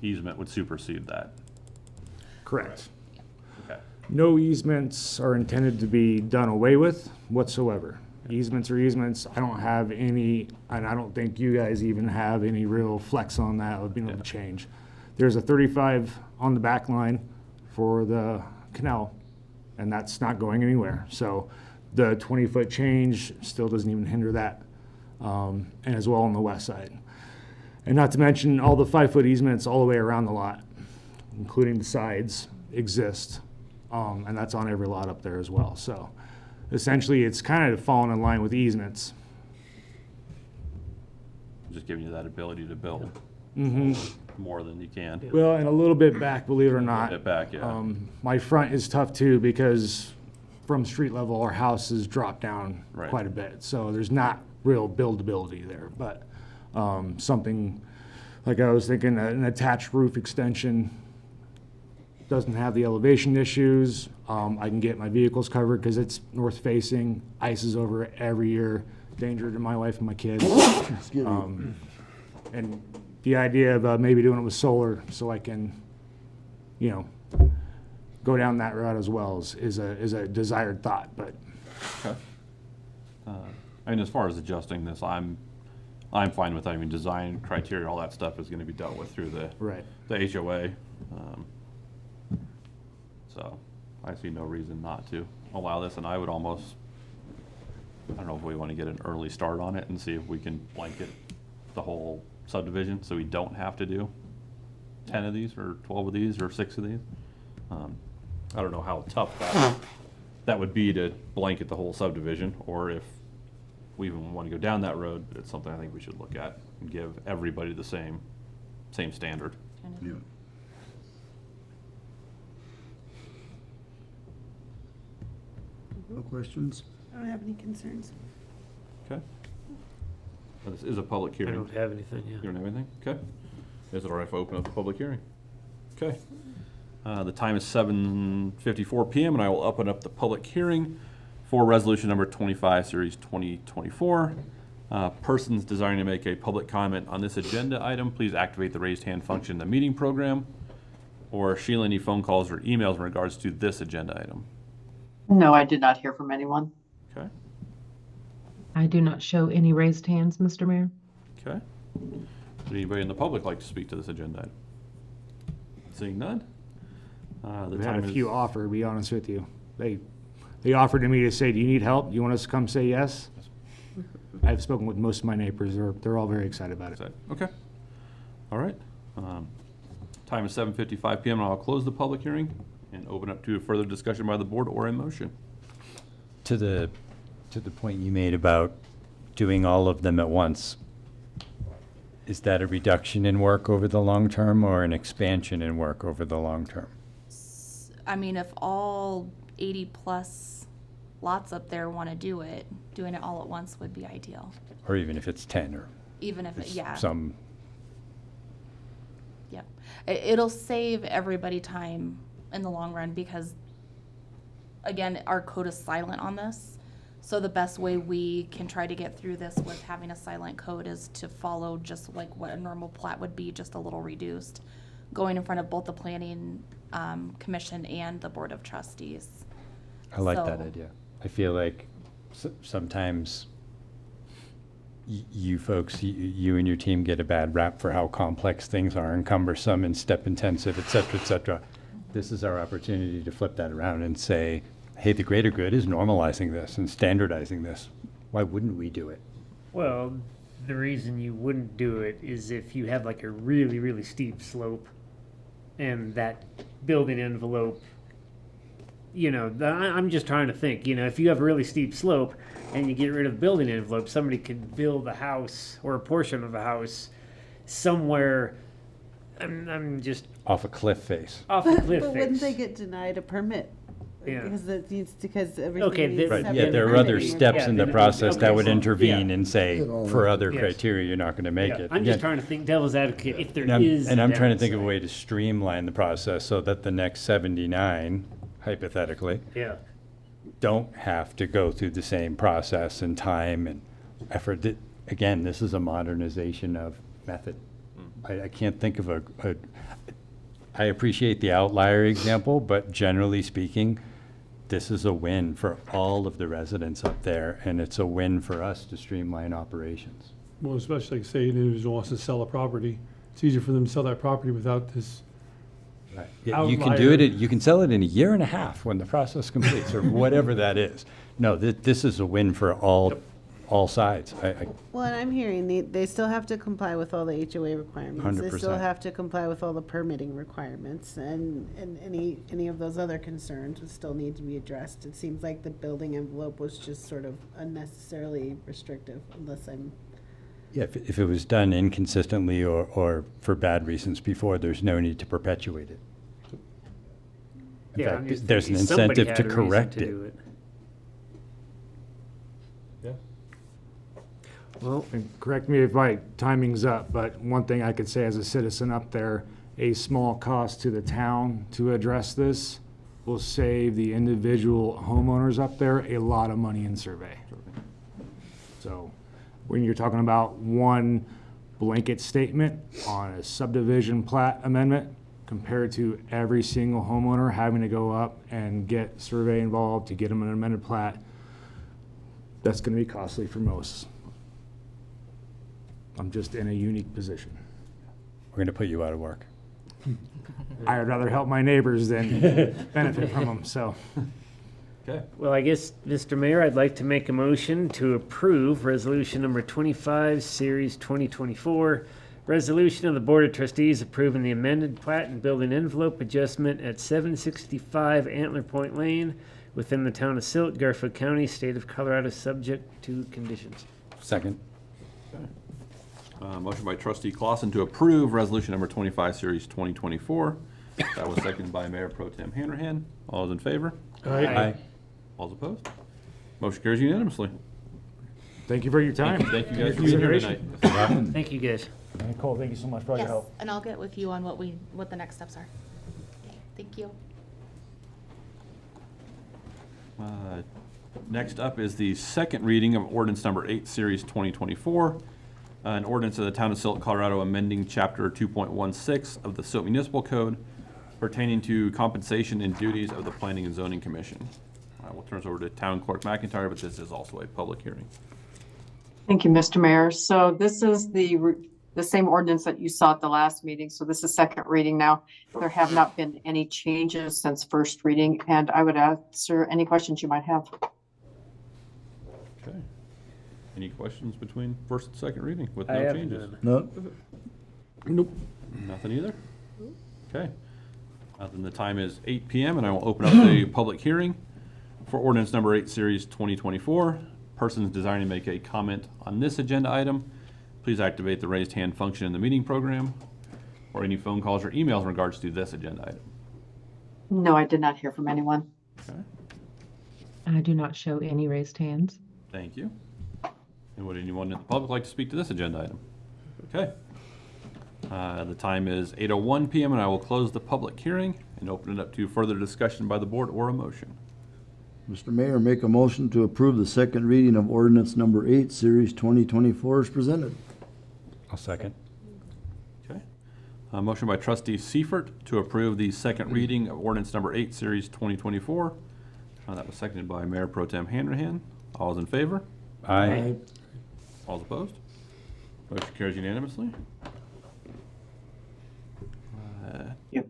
S1: easement would supersede that.
S13: Correct.
S1: Okay.
S13: No easements are intended to be done away with whatsoever. Easements are easements. I don't have any, and I don't think you guys even have any real flex on that of being able to change. There's a 35 on the back line for the canal, and that's not going anywhere. So the 20-foot change still doesn't even hinder that, and as well on the west side. And not to mention all the 5-foot easements all the way around the lot, including the sides, exist. And that's on every lot up there as well. So essentially, it's kind of falling in line with easements.
S1: Just giving you that ability to build more than you can.
S13: Well, and a little bit back, believe it or not.
S1: Bit back, yeah.
S13: My front is tough too because from street level, our house has dropped down
S1: Right.
S13: quite a bit. So there's not real buildability there. But something like I was thinking, an attached roof extension doesn't have the elevation issues. I can get my vehicles covered because it's north facing. Ice is over it every year. Danger to my wife and my kids. And the idea of maybe doing it with solar so I can, go down that route as well is a desired thought. But
S1: Okay. I mean, as far as adjusting this, I'm fine with that. I mean, design criteria, all that stuff is going to be dealt with through the
S13: right.
S1: HOA. So I see no reason not to allow this, and I would almost, I don't know if we want to get an early start on it and see if we can blanket the whole subdivision so we don't have to do 10 of these or 12 of these or 6 of these. I don't know how tough that would be to blanket the whole subdivision, or if we even want to go down that road, it's something I think we should look at and give everybody the same standard.
S4: Yeah. No questions?
S10: I don't have any concerns.
S1: Okay. This is a public
S7: I
S1: hearing.
S7: don't have anything, yeah.
S1: You don't have anything? Okay. Is it all right if I open up the public hearing? Okay. The time is 7:54 PM, and I will open up the public hearing for resolution number 25, series 2024. Persons desiring to make a public comment on this agenda item, please activate the raised hand function in the meeting program. Or Sheila, any phone calls or emails in regards to this agenda item?
S3: No, I did not hear from anyone.
S1: Okay.
S6: I do not show any raised hands, Mr. Mayor.
S1: Okay. Would anybody in the public like to speak to this agenda item? Seeing none? The
S13: We had
S1: time
S13: a
S1: is-
S13: few offer, to be honest with you. They offered to me to say, do you need help? Do you want us to come say yes? I've spoken with most of my neighbors. They're all very excited about it.
S1: Okay. All right. Time is 7:55 PM, and I'll close the public hearing and open up to further discussion by the board or a motion.
S8: To the point you made about doing all of them at once, is that a reduction in work over the long term or an expansion in work over the long term?
S11: I mean, if all 80+ lots up there want to do it, doing it all at once would be ideal.
S8: Or even if it's 10 or
S11: Even if, yeah.
S8: some,
S11: Yep. It'll save everybody time in the long run because, again, our code is silent on this. So the best way we can try to get through this with having a silent code is to follow just like what a normal plat would be, just a little reduced, going in front of both the planning commission and the board of trustees.
S8: I like that
S11: So-
S8: idea. I feel like sometimes you folks, you and your team get a bad rap for how complex things are and cumbersome and step intensive, et cetera, et cetera. This is our opportunity to flip that around and say, hey, the greater good is normalizing this and standardizing this. Why wouldn't we do it?
S7: Well, the reason you wouldn't do it is if you have like a really, really steep slope and that building envelope, I'm just trying to think, if you have a really steep slope and you get rid of the building envelope, somebody could build a house or a portion of a house somewhere, I'm just
S8: Off a cliff face.
S7: off a cliff
S10: But wouldn't
S7: face.
S10: they get denied a permit?
S7: Yeah.
S10: Because everything
S7: Okay,
S10: needs
S8: Right,
S10: separate
S8: yeah, there are other
S10: permitting.
S8: steps in the
S7: Yeah,
S8: process that
S7: okay,
S8: would
S7: so-
S8: intervene
S7: yeah.
S8: and say,
S4: It all-
S8: for other
S7: Yes.
S8: criteria, you're not gonna make
S7: Yeah,
S8: it.
S7: I'm just
S8: Again,
S7: trying to think devil's advocate if there
S8: And I'm,
S7: is.
S8: and I'm trying to think of a
S7: downside.
S8: way to streamline the process so that the next 79, hypothetically,
S7: Yeah.
S8: don't have to go through the same process and time and effort. Again, this is a modernization of method. I can't think of I appreciate the outlier example, but generally speaking, this is a win for all of the residents up there, and it's a win for us to streamline operations.
S5: Well, especially like say an individual wants to sell a property, it's easier for them to sell that property without this.
S8: Right. Yeah, you can do
S5: Outlier.
S8: it, you can sell it in a year and a half when the process completes, or whatever that is. No, this is a win for all sides.
S10: Well, and I'm hearing they still have to comply with all the HOA requirements. They still
S8: 100%.
S10: have to comply with all the permitting requirements, and any of those other concerns would still need to be addressed. It seems like the building envelope was just sort of unnecessarily restrictive, unless I'm.
S8: Yeah, if it was done inconsistently or for bad reasons before, there's no need to perpetuate it. In
S7: Yeah, I'm
S8: fact,
S7: just
S8: there's an
S7: thinking somebody
S8: incentive to
S7: had a reason
S8: correct
S7: to
S8: it.
S7: do
S5: Yeah.
S13: Well, and correct me if my timing's up, but one thing I could say as a citizen up there, a small cost to the town to address this will save the individual homeowners up there a lot of money in survey. So when you're talking about one blanket statement on a subdivision plat amendment compared to every single homeowner having to go up and get survey involved to get them an amended plat, that's going to be costly for most. I'm just in a unique position.
S8: We're going to put you out of work.
S13: I would rather help my neighbors than benefit from them, so.
S1: Okay.
S7: Well, I guess, Mr. Mayor, I'd like to make a motion to approve resolution number 25, series 2024. Resolution of the Board of Trustees approving the amended plat and building envelope adjustment at 765 Antler Point Lane within the town of Silt, Garfield County, state of Colorado, subject to conditions.
S8: Second.
S1: Motion by trustee Clausen to approve resolution number 25, series 2024. That was seconded by Mayor Pro Tem Hanrahan. All those in favor?
S5: Aye.
S1: All those opposed? Motion carries unanimously.
S13: Thank you for your time.
S1: Thank you guys for being here tonight.
S7: Thank you, guys.
S13: Nicole, thank you so much for all your
S11: Yes,
S13: help.
S11: and I'll get with you on what the next steps are. Okay, thank you.
S1: Next up is the second reading of ordinance number 8, series 2024. An ordinance of the town of Silt, Colorado, amending chapter 2.16 of the Silt Municipal Code pertaining to compensation and duties of the Planning and Zoning Commission. We'll turn this over to Town Clerk McIntyre, but this is also a public hearing.
S3: Thank you, Mr. Mayor. So this is the same ordinance that you saw at the last meeting. So this is second reading now. There have not been any changes since first reading, and I would answer any questions you might have.
S1: Okay. Any questions between first and second reading with
S7: I
S1: no
S7: have
S1: changes?
S7: none.
S4: No. Nope.
S1: Nothing either? Okay. Then the time is 8 p.m. and I will open up the public hearing for ordinance number 8, series 2024. Persons desiring to make a comment on this agenda item, please activate the raised hand function in the meeting program, or any phone calls or emails in regards to this agenda item.
S3: No, I did not hear from anyone.
S1: Okay.
S6: I do not show any raised hands.
S1: Thank you. And would anyone in the public like to speak to this agenda item? Okay. The time is 8:01 p.m. and I will close the public hearing and open it up to further discussion by the board or a motion.
S4: Mr. Mayor, make a motion to approve the second reading of ordinance number 8, series 2024 is presented.
S8: I'll second.
S1: Okay. Motion by trustee Seifert to approve the second reading of ordinance number 8, series 2024. That was seconded by Mayor Pro Tem Hanrahan. All those in favor?
S8: Aye.
S1: All those opposed? Motion carries unanimously.
S3: Yep.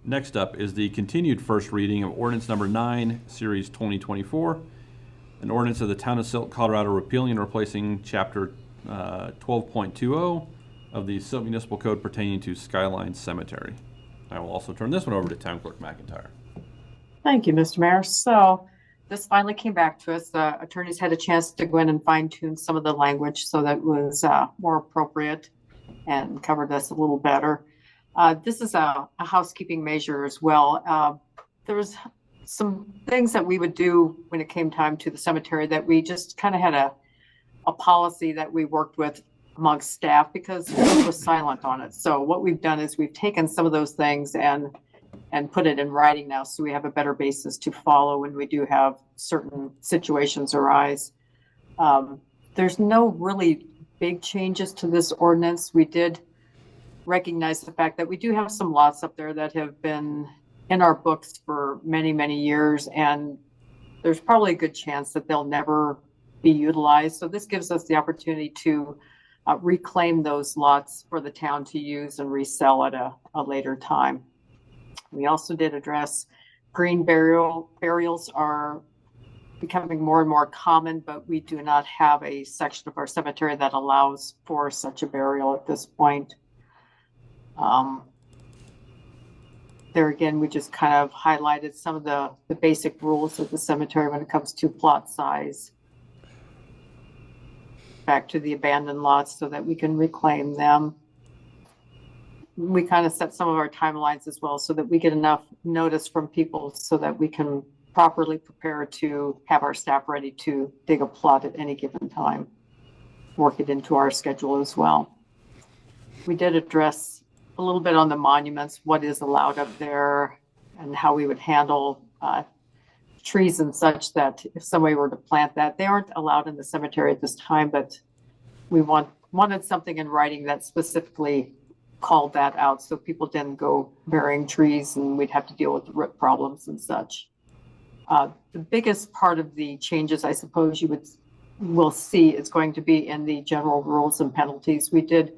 S1: Next up is the continued first reading of ordinance number 9, series 2024. An ordinance of the town of Silt, Colorado, repealing and replacing chapter 12.20 of the Silt Municipal Code pertaining to Skyline Cemetery. I will also turn this one over to Town Clerk McIntyre.
S3: Thank you, Mr. Mayor. So this finally came back to us. The attorneys had a chance to go in and fine tune some of the language so that it was more appropriate and covered us a little better. This is a housekeeping measure as well. There was some things that we would do when it came time to the cemetery that we just kind of had a policy that we worked with amongst staff because it was silent on it. So what we've done is we've taken some of those things and put it in writing now so we have a better basis to follow when we do have certain situations arise. There's no really big changes to this ordinance. We did recognize the fact that we do have some lots up there that have been in our books for many, many years, and there's probably a good chance that they'll never be utilized. So this gives us the opportunity to reclaim those lots for the town to use and resell at a later time. We also did address green burials are becoming more and more common, but we do not have a section of our cemetery that allows for such a burial at this point. There again, we just kind of highlighted some of the basic rules of the cemetery when it comes to plot size. Back to the abandoned lots so that we can reclaim them. We kind of set some of our timelines as well so that we get enough notice from people so that we can properly prepare to have our staff ready to dig a plot at any given time. Work it into our schedule as well. We did address a little bit on the monuments, what is allowed up there and how we would handle trees and such, that if somebody were to plant that, they aren't allowed in the cemetery at this time, but we wanted something in writing that specifically called that out so people didn't go burying trees and we'd have to deal with the root problems and such. The biggest part of the changes, I suppose will see, is going to be in the general rules and penalties. We did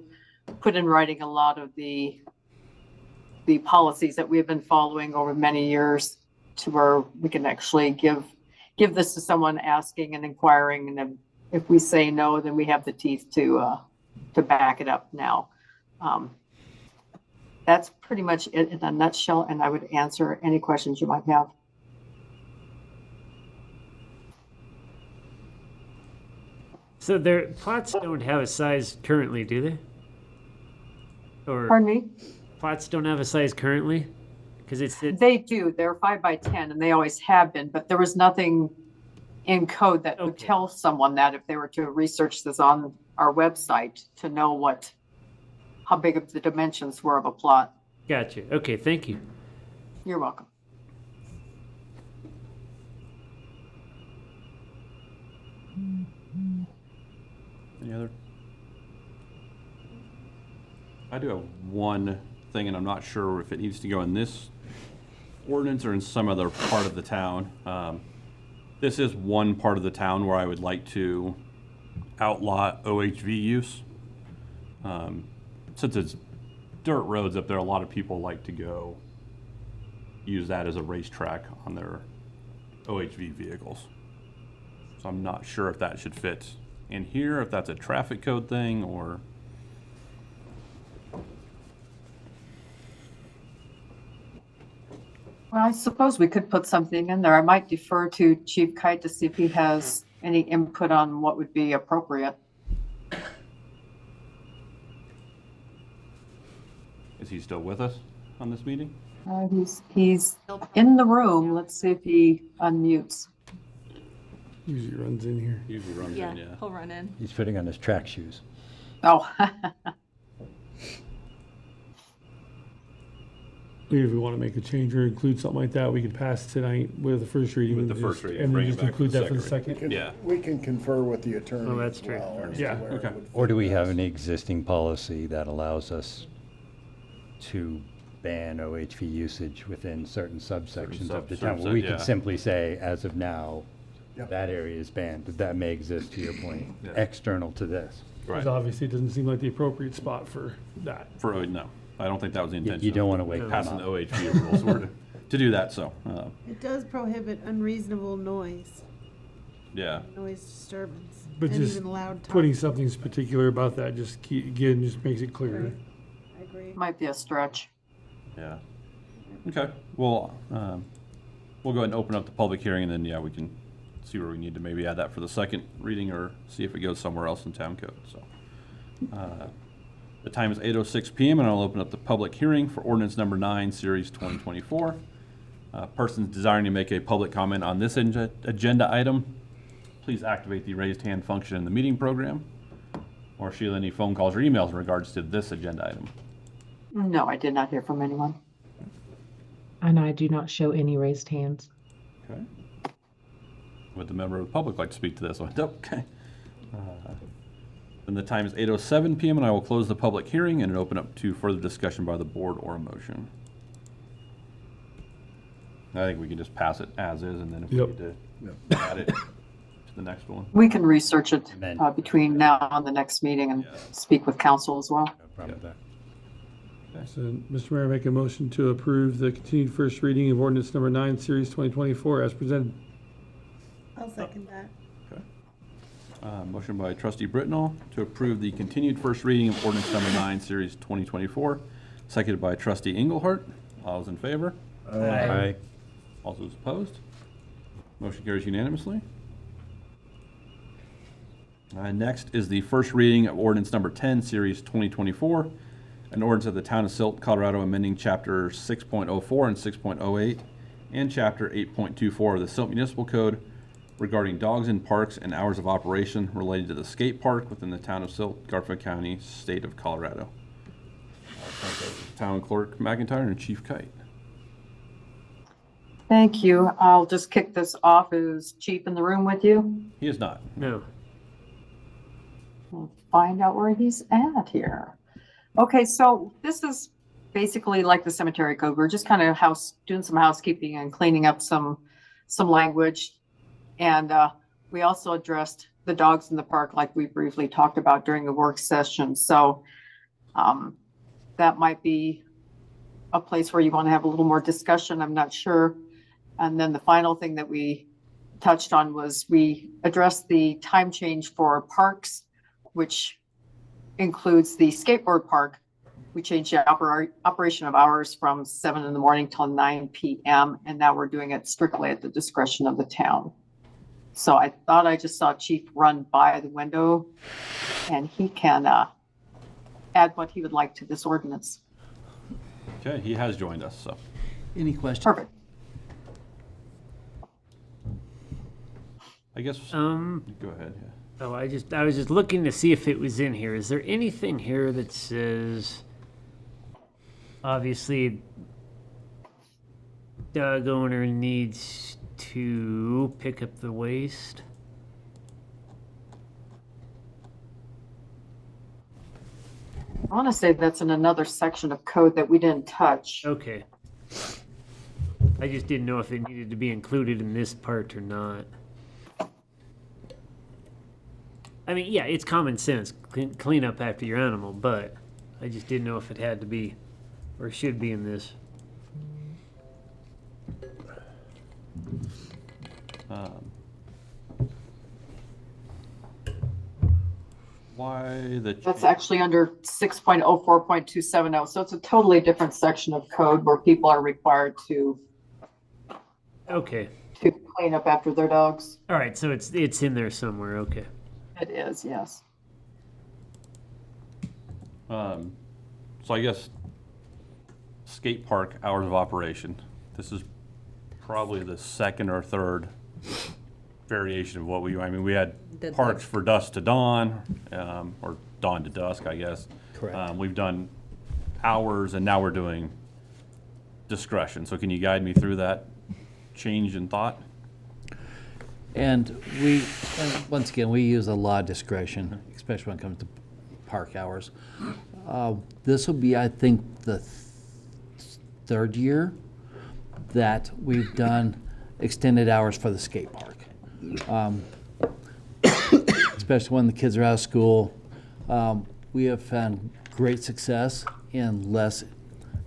S3: put in writing a lot of the policies that we have been following over many years, to where we can actually give this to someone asking and inquiring, and then if we say no, then we have the teeth to back it up now. That's pretty much it in a nutshell, and I would answer any questions you might have.
S7: So their plots don't have a size currently, do they? Or
S3: Pardon me?
S7: plots don't have a size currently? Because
S3: They do. They're 5 by 10, and they always have been. But there was nothing in code that would tell someone that if they were to research this on our website to know how big of the dimensions were of a plot.
S7: Gotcha. Okay, thank you.
S3: You're welcome.
S1: Any other? I do have one thing, and I'm not sure if it needs to go in this ordinance or in some other part of the town. This is one part of the town where I would like to outlaw OHV use. Since it's dirt roads up there, a lot of people like to go use that as a racetrack on their OHV vehicles. So I'm not sure if that should fit in here, if that's a traffic code thing, or...
S3: Well, I suppose we could put something in there. I might defer to Chief Kite to see if he has any input on what would be appropriate.
S1: Is he still with us on this meeting?
S3: He's in the room. Let's see if he unmutes.
S5: Usually runs in here.
S1: Usually runs in, yeah.
S11: He'll run in.
S8: He's putting on his track shoes.
S3: Oh.
S5: If we want to make a change or include something like that, we could pass tonight with the first reading.
S1: With the
S5: and
S1: first
S5: just-
S1: reading,
S5: And
S1: bring
S5: then
S1: it
S5: just
S1: back for
S5: include
S1: the
S5: that for the
S1: second
S5: second.
S1: Yeah.
S14: We can confer with the attorney.
S7: Oh, that's
S14: as
S7: true.
S14: well as to
S5: Yeah.
S14: where it
S1: Okay.
S14: would
S8: Or do we
S14: fit
S8: have
S14: best.
S8: an existing policy that allows us to ban OHV usage within certain subsections of the town? Where we
S1: yeah.
S8: could simply say, as of now,
S14: Yep.
S8: that area is banned. That may exist, to your point,
S1: Yeah.
S8: external to this.
S1: Right.
S5: Because obviously it doesn't seem like the appropriate spot for that.
S1: No, I don't think that was the intention.
S8: You don't want to wake them
S1: Passing
S8: up.
S1: the OHV rules were to do that, so,
S10: It does prohibit unreasonable noise,
S1: yeah.
S10: noise disturbance,
S5: But
S10: and
S5: just
S10: even loud talk.
S5: putting something particular about that just again, just makes it clear.
S10: I agree.
S3: Might be a stretch.
S1: Yeah. Okay, well, we'll go ahead and open up the public hearing, and then, yeah, we can see where we need to maybe add that for the second reading, or see if it goes somewhere else in town code, so. The time is 8:06 PM, and I'll open up the public hearing for ordinance number 9, series 2024. Persons desiring to make a public comment on this agenda item, please activate the raised hand function in the meeting program. Or Sheila, any phone calls or emails in regards to this agenda item?
S3: No, I did not hear from anyone.
S6: And I do not show any raised hands.
S1: Okay. Would the member of the public like to speak to this one? Nope. Okay. And the time is 8:07 PM, and I will close the public hearing and open up to further discussion by the board or a motion. I think we can just pass it as is, and then if we
S14: Yep.
S1: need to add it to the next one.
S3: We can research it
S8: Amen.
S3: between now and the next meeting and speak with council as well.
S8: No problem with that.
S5: So, Mr. Mayor, make a motion to approve the continued first reading of ordinance number 9, series 2024 as presented.
S10: I'll second that.
S1: Motion by trustee Britnall to approve the continued first reading of ordinance number 9, series 2024, seconded by trustee Engelhardt. All those in favor?
S8: Aye.
S1: All those opposed? Motion carries unanimously. Next is the first reading of ordinance number 10, series 2024, an ordinance of the town of Silt, Colorado, amending chapter 6.04 and 6.08 and chapter 8.24 of the Silt Municipal Code regarding dogs in parks and hours of operation related to the skate park within the town of Silt, Garfield County, state of Colorado. Town Clerk McIntyre and Chief Kite.
S3: Thank you. I'll just kick this off. Is Chief in the room with you?
S1: He is not.
S7: No.
S3: We'll find out where he's at here. Okay, so this is basically like the cemetery code. We're just kind of doing some housekeeping and cleaning up some language. And we also addressed the dogs in the park like we briefly talked about during the work session. So that might be a place where you want to have a little more discussion. I'm not sure. And then the final thing that we touched on was we addressed the time change for parks, which includes the skateboard park. We changed the operation of hours from 7 in the morning till 9 PM. And now we're doing it strictly at the discretion of the town. So I thought I just saw Chief run by the window, and he can add what he would like to this ordinance.
S1: Okay, he has joined us, so.
S15: Any questions?
S3: Perfect.
S1: I guess, go ahead, yeah.
S7: Oh, I was just looking to see if it was in here. Is there anything here that says, obviously, dog owner needs to pick up the waste?
S3: I want to say that's in another section of code that we didn't touch.
S7: Okay. I just didn't know if it needed to be included in this part or not. I mean, yeah, it's common sense. Clean up after your animal, but I just didn't know if it had to be or should be in this.
S1: Why the?
S3: That's actually under 6.04.270. So it's a totally different section of code where people are required to
S7: Okay.
S3: clean up after their dogs.
S7: All right, so it's in there somewhere. Okay.
S3: It is, yes.
S1: So I guess skate park hours of operation. This is probably the second or third variation of what we had parks for dusk to dawn, or dawn to dusk, I guess.
S15: Correct.
S1: We've done hours, and now we're doing discretion. So can you guide me through that change in thought?
S15: And once again, we use a lot of discretion, especially when it comes to park hours. This will be, I think, the third year that we've done extended hours for the skate park. Especially when the kids are out of school. We have found great success in less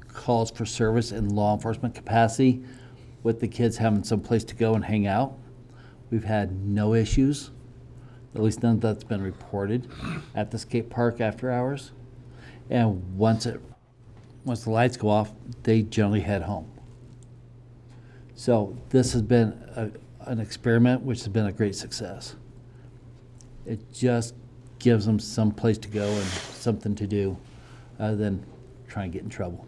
S15: calls for service in law enforcement capacity with the kids having some place to go and hang out. We've had no issues, at least none that's been reported at the skate park after hours. And once the lights go off, they generally head home. So this has been an experiment which has been a great success. It just gives them some place to go and something to do other than trying to get in trouble.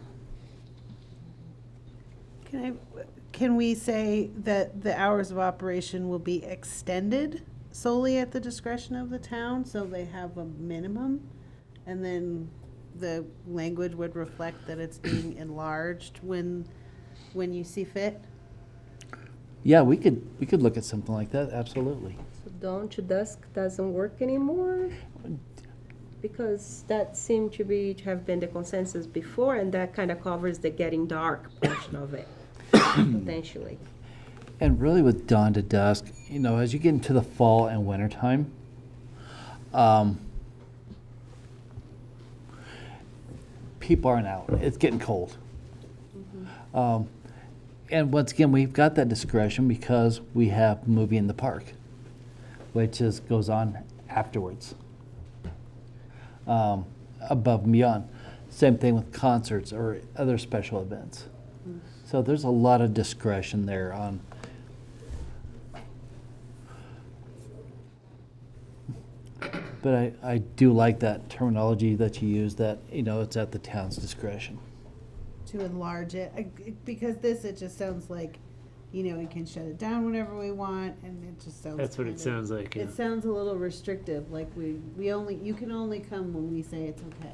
S10: Can we say that the hours of operation will be extended solely at the discretion of the town, so they have a minimum? And then the language would reflect that it's being enlarged when you see fit?
S15: Yeah, we could look at something like that, absolutely.
S16: So dawn to dusk doesn't work anymore?
S9: Because that seemed to have been the consensus before, and that kind of covers the getting dark portion of it, potentially.
S15: And really with dawn to dusk, you know, as you get into the fall and winter time, people aren't out. It's getting cold. And once again, we've got that discretion because we have movie in the park, which goes on afterwards, above and beyond. Same thing with concerts or other special events. So there's a lot of discretion there on. But I do like that terminology that you use, that, you know, it's at the town's discretion.
S10: To enlarge it, because it just sounds like, you know, we can shut it down whenever we want, and it just sounds.
S7: That's what it sounds like, yeah.
S10: It sounds a little restrictive, like you can only come when we say it's okay.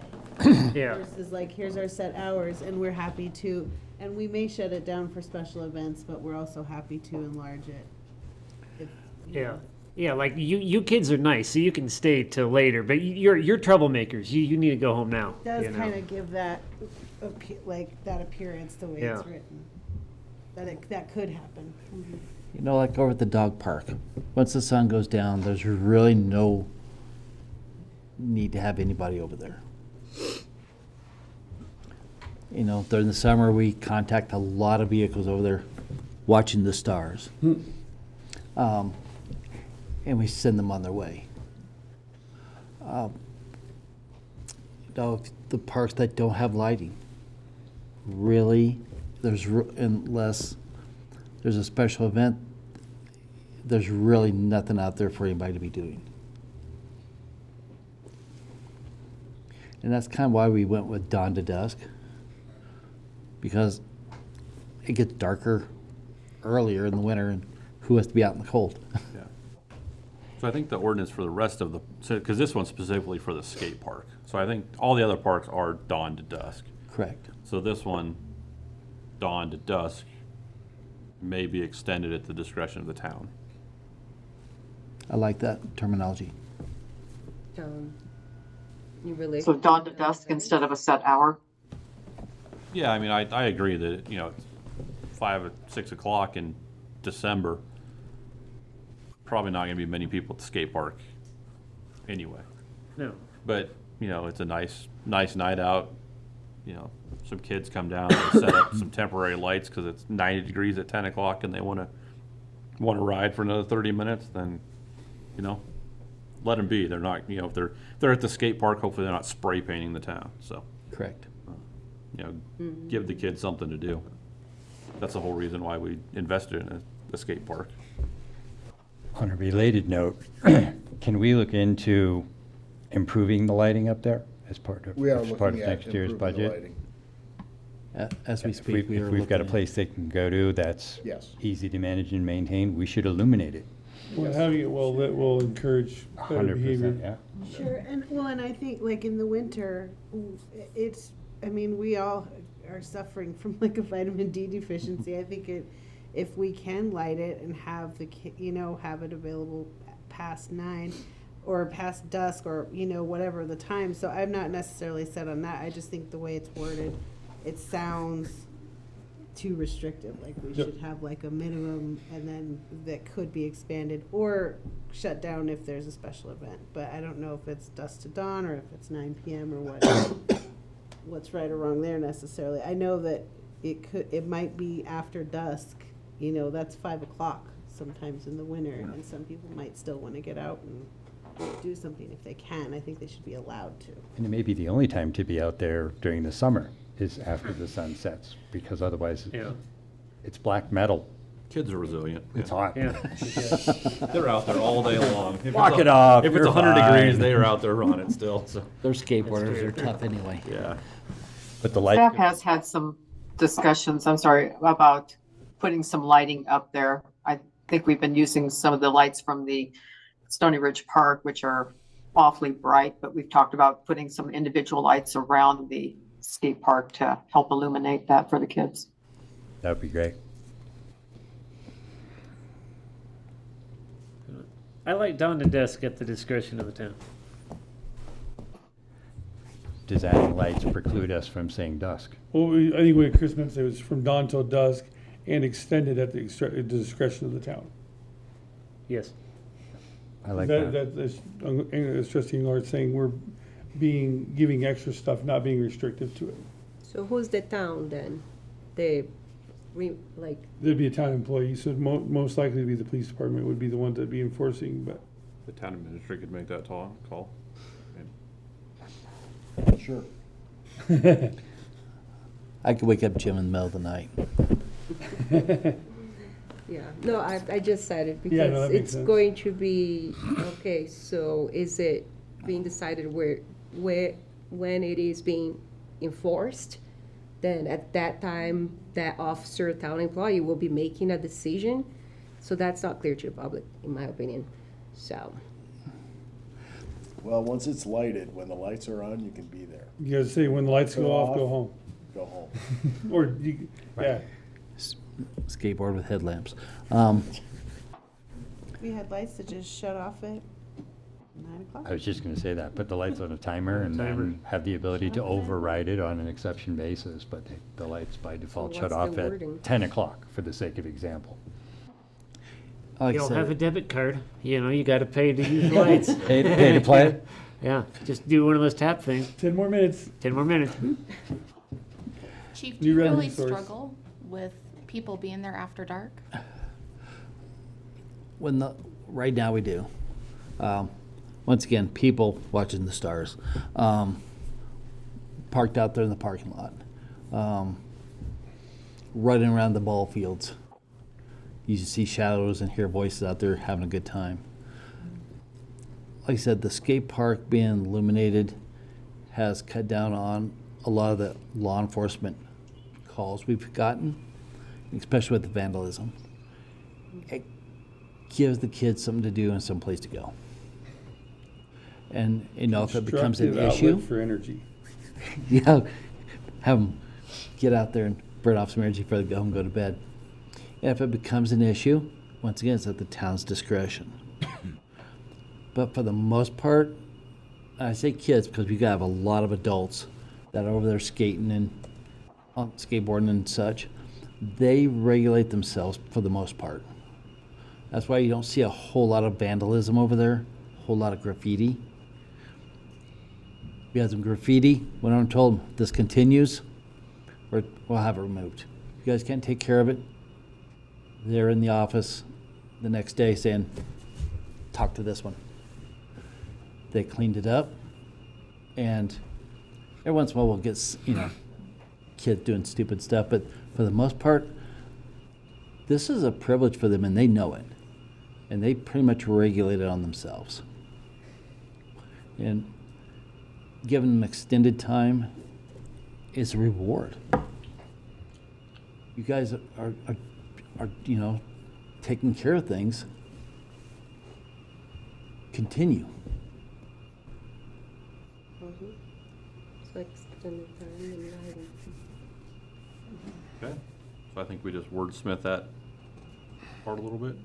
S7: Yeah.
S10: Versus like, here's our set hours, and we're happy to, and we may shut it down for special events, but we're also happy to enlarge it.
S7: Yeah. Yeah, like you kids are nice, so you can stay till later, but you're troublemakers. You need to go home now.
S10: Does
S7: you know?
S10: kind of give that, like, that appearance the way
S7: Yeah.
S10: it's written. That could happen.
S15: You know, like over at the dog park, once the sun goes down, there's really no need to have anybody over there. You know, during the summer, we contact a lot of vehicles over there watching the stars. And we send them on their way. You know, the parks that don't have lighting, really, unless there's a special event, there's really nothing out there for anybody to be doing. And that's kind of why we went with dawn to dusk, because it gets darker earlier in the winter, and who has to be out in the cold?
S1: Yeah. So I think the ordinance for the rest of because this one's specifically for the skate park. So I think all the other parks are dawn to dusk.
S15: Correct.
S1: So this one, dawn to dusk, may be extended at the discretion of the town.
S15: I like that terminology.
S9: You really?
S3: So dawn to dusk instead of a set hour?
S1: Yeah, I mean, I agree that, you know, 5 or 6 o'clock in December, probably not going to be many people at the skate park anyway.
S7: No.
S1: But, you know, it's a nice night out. You know, some kids come down and set up some temporary lights because it's 90 degrees at 10 o'clock and they want to ride for another 30 minutes, then, you know, let them be. They're not, you know, if they're at the skate park, hopefully they're not spray painting the town. So,
S15: Correct.
S1: you know, give the kids something to do. That's the whole reason why we invested in a skate park.
S8: On a related note, can we look into improving the lighting up there as part of
S14: We are
S8: as part
S14: looking
S8: of
S14: at
S8: next year's
S14: improving the
S8: budget?
S14: lighting.
S15: As we speak,
S8: If we've got a place they can go to that's
S14: Yes.
S8: easy to manage and maintain, we should illuminate it.
S5: That will encourage better
S8: 100%,
S5: behavior.
S8: yeah.
S10: Sure, and I think like in the winter, we all are suffering from like a vitamin D deficiency. I think if we can light it and have have it available past 9 or past dusk or, whatever the time. So I'm not necessarily set on that. I just think the way it's worded, it sounds too restrictive. Like we should have like a minimum and then that could be expanded or shut down if there's a special event. But I don't know if it's dusk to dawn or if it's 9 p.m. or what's right or wrong there necessarily. I know that it might be after dusk, that's 5 o'clock sometimes in the winter, and some people might still want to get out and do something if they can. I think they should be allowed to.
S8: And it may be the only time to be out there during the summer is after the sun sets, because otherwise it's black metal.
S1: Kids are resilient.
S8: It's hot.
S7: Yeah.
S1: They're out there all day long.
S8: Walk it off.
S1: If it's
S8: you're
S1: 100 degrees,
S8: fine.
S1: they are out there on it still. So
S15: Their skateboarders are tough anyway.
S1: yeah.
S8: But the light.
S3: Staff has had some discussions, about putting some lighting up there. I think we've been using some of the lights from the Stony Ridge Park, which are awfully bright, but we've talked about putting some individual lights around the skate park to help illuminate that for the kids.
S8: That'd be great.
S7: I like dawn to dusk at the discretion of the town.
S8: designing lights preclude us from saying dusk?
S16: Well, I think when Chris meant it was from dawn till dusk and extended at the discretion of the town.
S7: Yes.
S8: I like that.
S16: That's Trustee Lord saying we're giving extra stuff, not being restrictive to it.
S9: So who's the town then? There'd
S16: There'd be a town employee, so most likely to be the police department would be the one that'd be enforcing, but.
S1: The town administrator could make that call.
S4: Sure.
S15: I could wake up Jim in the middle of the night.
S9: Yeah, no, I just said it
S16: Yeah, no, that
S9: because
S16: makes
S9: it's
S16: sense.
S9: going to be, okay, so is it being decided when it is being enforced? Then at that time, that officer, town employee will be making a decision. So that's not clear to the public, in my opinion, so.
S14: Well, once it's lighted, when the lights are on, you can be there.
S16: You gotta say, when the lights go
S14: Go
S16: off,
S14: off.
S16: go home.
S14: Go home.
S16: Or, you, yeah.
S15: Skateboard with headlamps.
S10: We had lights that just shut off at 9 o'clock.
S8: I was just gonna say that, put the lights on a timer and then have the ability to override it on an exception basis, but the lights by default
S9: So
S8: shut
S9: what's
S8: off
S9: the
S8: at
S9: wording?
S8: 10 o'clock, for the sake of example.
S15: Like I
S7: You'll have a
S15: said,
S7: depit card. You know, you got to pay to use the lights.
S8: Pay to play it?
S7: Yeah, just do one of those tap things.
S16: 10 more minutes.
S7: 10 more minutes.
S11: Chief, do
S16: New
S11: you
S16: revenue
S11: really
S16: source.
S11: struggle with people being there after dark?
S15: right now we do. Once again, people watching the stars, parked out there in the parking lot, running around the ball fields. You see shadows and hear voices out there having a good time. Like I said, the skate park being illuminated has cut down on a lot of the law enforcement calls we've gotten, especially with the vandalism. It gives the kids something to do and some place to go. And you know, if it becomes an
S16: Constructive
S15: issue,
S16: outlet for energy.
S15: yeah, have them get out there and burn off some energy before they go home and go to bed. And if it becomes an issue, once again, it's at the town's discretion. But for the most part, I say kids because we have a lot of adults that are over there skating and skateboarding and such. They regulate themselves for the most part. That's why you don't see a whole lot of vandalism over there, a whole lot of graffiti. We had some graffiti, went on and told them, this continues, we'll have it removed. If you guys can't take care of it, they're in the office the next day saying, talk to this one. They cleaned it up, and every once in a while we'll get, kids doing stupid stuff, but for the most part, this is a privilege for them, and they know it. And they pretty much regulate it on themselves. And giving them extended time is a reward. You guys are taking care of things. Continue.
S9: It's like extended time and lighting.
S1: Okay, so I think we just wordsmith that part a little bit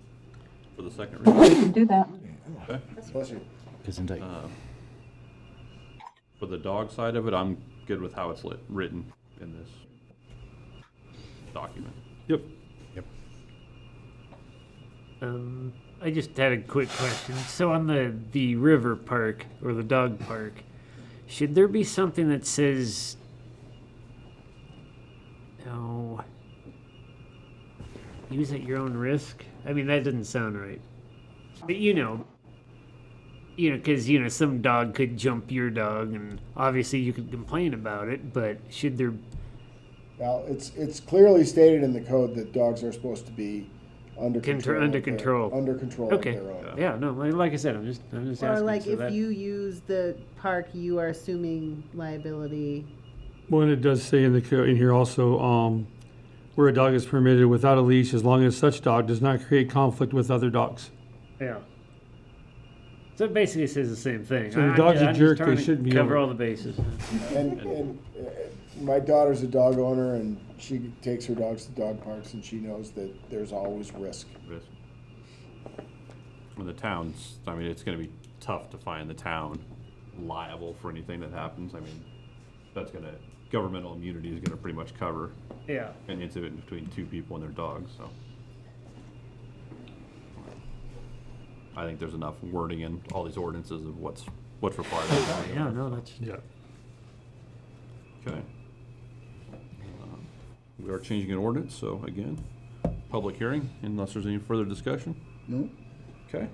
S1: for the second
S3: We
S1: reading.
S3: can do that.
S1: Okay.
S14: Bless you.
S15: Gesundheit.
S1: For the dog side of it, I'm good with how it's written in this document.
S16: Yep.
S7: I just had a quick question. So on the river park or the dog park, should there be something that says, use at your own risk? I mean, that doesn't sound right. But because, some dog could jump your dog, and obviously you could complain about it, but should there...
S14: Well, it's clearly stated in the code that dogs are supposed to be under control.
S7: Under control.
S14: Under control
S7: Okay.
S14: of their own.
S7: Yeah, no, like I said, I'm just asking.
S10: Or like
S7: so
S10: if
S7: that-
S10: you use the park, you are assuming liability.
S16: Well, and it does say in here also, where a dog is permitted without a leash as long as such dog does not create conflict with other dogs.
S7: Yeah. So it basically says the same thing.
S16: So the dog's a jerk, they shouldn't be
S7: cover
S16: over.
S7: all the bases.
S14: And my daughter's a dog owner, and she takes her dogs to dog parks, and she knows that there's always risk.
S1: When the towns, it's going to be tough to find the town liable for anything that happens. I mean, that's gonna, governmental immunity is gonna pretty much cover
S7: Yeah.
S1: an incident between two people and their dogs, so. I think there's enough wording in all these ordinances of what's required.
S7: Yeah, no, that's.
S16: Yeah.
S1: Okay. We are changing an ordinance, so again, public hearing, unless there's any further discussion.
S4: No?
S1: Okay.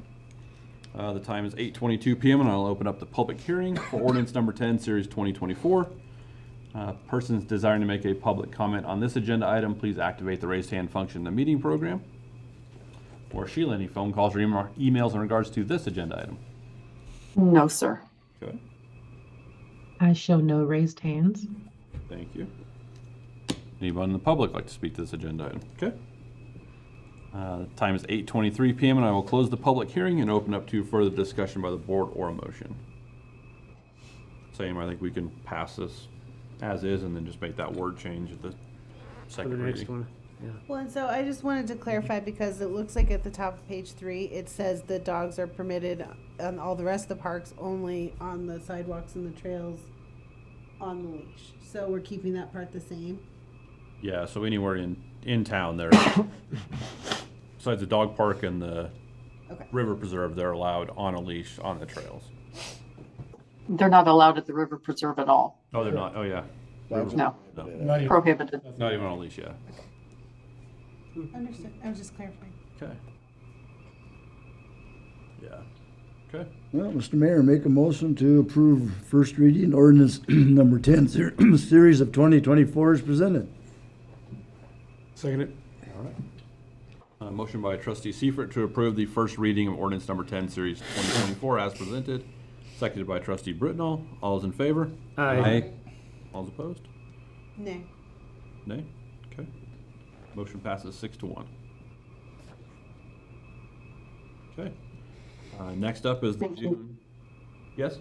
S1: The time is 8:22 PM, and I'll open up the public hearing for ordinance number 10, series 2024. Persons desiring to make a public comment on this agenda item, please activate the raised hand function in the meeting program. Or Sheila, any phone calls or emails in regards to this agenda item?
S3: No, sir.
S1: Okay,
S6: I show no raised hands.
S1: thank you. Anyone in the public like to speak to this agenda item? Okay. The time is 8:23 PM, and I will close the public hearing and open up to further discussion by the board or a motion. Same, I think we can pass this as is and then just make that word change at the
S7: For
S1: second
S7: the next
S1: reading.
S7: one. Yeah.
S10: Well, and so I just wanted to clarify because it looks like at the top of page 3, it says the dogs are permitted on all the rest of the parks, only on the sidewalks and the trails on the leash. So we're keeping that part the same.
S1: Yeah, so anywhere in town there, besides the dog park and the
S10: Okay.
S1: river preserve, they're allowed on a leash on the trails.
S3: They're not allowed at the river preserve at all.
S1: Oh, they're not, oh, yeah.
S3: No,
S1: No,
S16: Not even,
S3: prohibited.
S1: not even on a leash, yeah.
S10: Understood. I was just clarifying.
S1: Okay. Yeah. Okay.
S4: Well, Mr. Mayor, make a motion to approve first reading ordinance number 10, series of 2024 is presented.
S16: second it.
S1: All right. Motion by trustee Seifert to approve the first reading of ordinance number 10, series 2024 as presented. Seconded by trustee Britnall. All those in favor?
S7: Aye.
S1: All those opposed?
S10: Nay.
S1: Nay? Okay. Motion passes 6-1. Okay. Next up is the
S3: Thank you.
S1: June. Yes?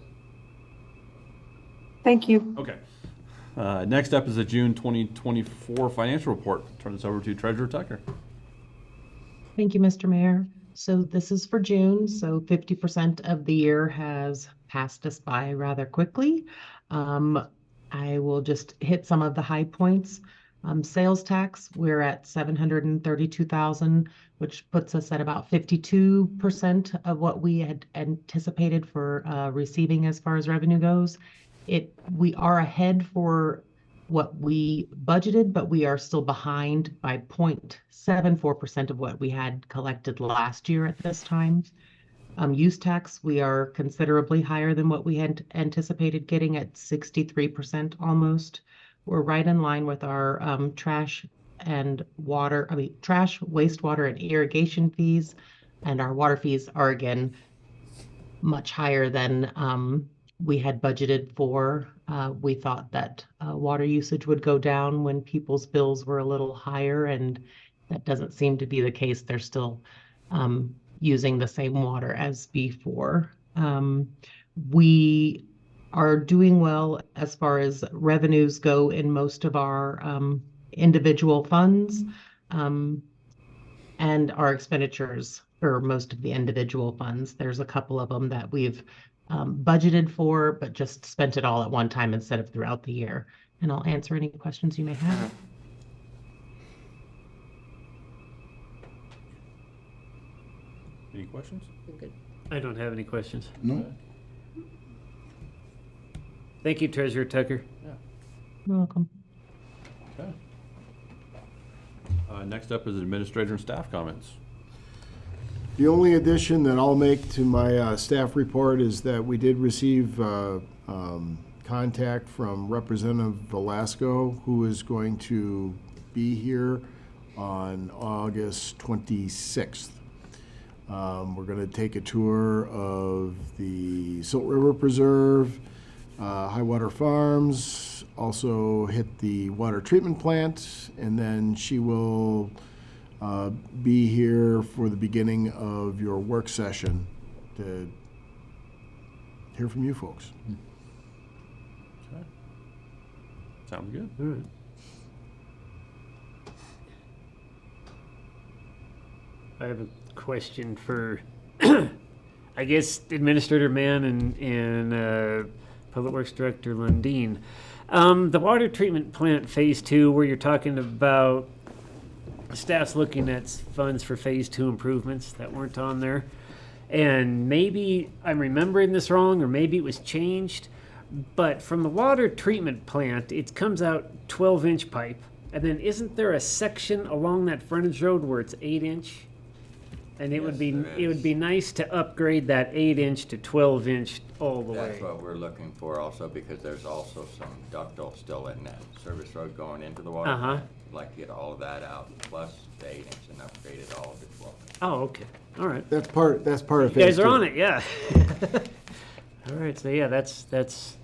S3: Thank you.
S1: Okay. Next up is the June 2024 financial report. Turn this over to Treasurer Tucker.
S6: Thank you, Mr. Mayor. So this is for June, so 50% of the year has passed us by rather quickly. I will just hit some of the high points. Sales tax, we're at 732,000, which puts us at about 52% of what we had anticipated for receiving as far as revenue goes. We are ahead for what we budgeted, but we are still behind by 0.74% of what we had collected last year at this time. Use tax, we are considerably higher than what we had anticipated getting at 63% almost. We're right in line with our trash, wastewater, and irrigation fees. And our water fees are again much higher than we had budgeted for. We thought that water usage would go down when people's bills were a little higher, and that doesn't seem to be the case. They're still using the same water as before. We are doing well as far as revenues go in most of our individual funds, and our expenditures for most of the individual funds. There's a couple of them that we've budgeted for, but just spent it all at one time instead of throughout the year. And I'll answer any questions you may have.
S1: Any questions?
S7: I don't have any questions.
S4: No?
S7: Thank you, Treasurer Tucker.
S6: You're welcome.
S1: Okay. Next up is administrator and staff comments.
S14: The only addition that I'll make to my staff report is that we did receive contact from Representative Velasco, who is going to be here on August 26th. We're going to take a tour of the Silt River Preserve, Highwater Farms, also hit the water treatment plant, and then she will be here for the beginning of your work session to hear from you folks.
S1: Okay. Sounds good.
S7: All right. I have a question for, I guess, Administrator Mann and Public Works Director Lundin. The water treatment plant Phase 2, where you're talking about staff's looking at funds for Phase 2 improvements that weren't on there. And maybe I'm remembering this wrong, or maybe it was changed, but from the water treatment plant, it comes out 12-inch pipe. And then isn't there a section along that frontage road where it's 8-inch? And it would be nice to upgrade that 8-inch to 12-inch all the way.
S17: That's what we're looking for also, because there's also some ductile still in that service road going into the water.
S7: Uh-huh.
S17: We'd like to get all of that out, plus the 8-inch, and upgrade it all to 12.
S7: Oh, okay. All right.
S14: That's part of
S7: You
S14: phase
S7: guys are
S14: 2.
S7: on it, yeah. All right, so yeah, that's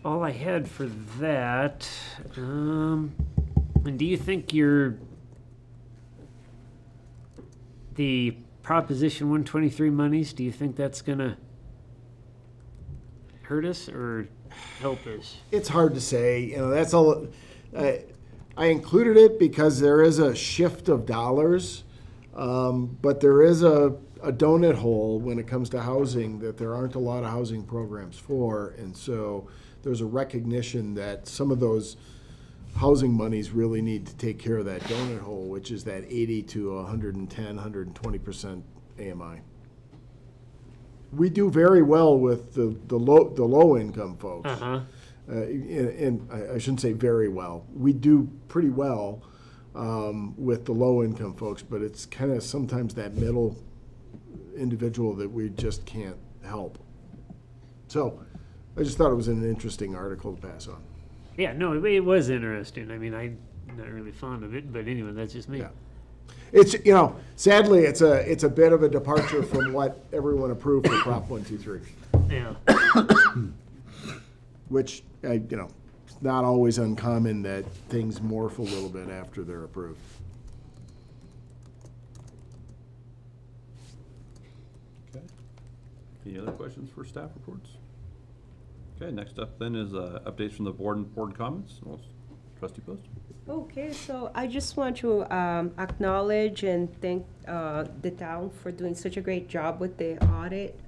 S7: all I had for that. And do you think the Proposition 123 monies, do you think that's gonna hurt us or help us?
S14: It's hard to say, you know, that's all. I included it because there is a shift of dollars, but there is a donut hole when it comes to housing that there aren't a lot of housing programs for, and so there's a recognition that some of those housing monies really need to take care of that donut hole, which is that 80 to 110, 120% AMI. We do very well with the low income folks.
S7: Uh-huh.
S14: And I shouldn't say very well. We do pretty well with the low income folks, but it's kind of sometimes that middle individual that we just can't help. So I just thought it was an interesting article to pass on.
S7: Yeah, no, it was interesting. I mean, I'm not really fond of it, but anyway, that's just me.
S14: Yeah. It's, you know, sadly, it's a bit of a departure from what everyone approved for Prop 123.
S7: Yeah.
S14: Which, you know, it's not always uncommon that things morph a little bit after they're approved.
S1: Okay. Any other questions for staff reports? Okay, next up then is updates from the board and board comments. Well, Trustee Post.
S9: Okay, so I just want to acknowledge and thank the town for doing such a great job with the audit.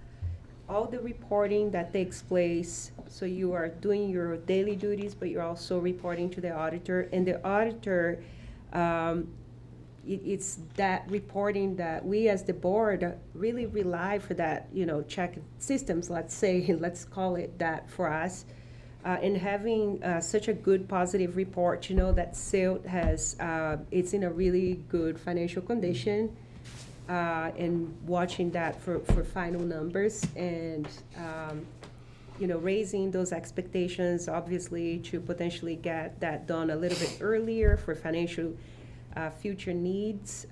S9: All the reporting that takes place, so you are doing your daily duties, but you're also reporting to the auditor. And the auditor, it's that reporting that we as the board really rely for that, you know, check systems, let's say, let's call it that for us. And having such a good positive report, you know, that Silt has, it's in a really good financial condition, and watching that for final numbers and, you know, raising those expectations, obviously, to potentially get that done a little bit earlier for financial future needs,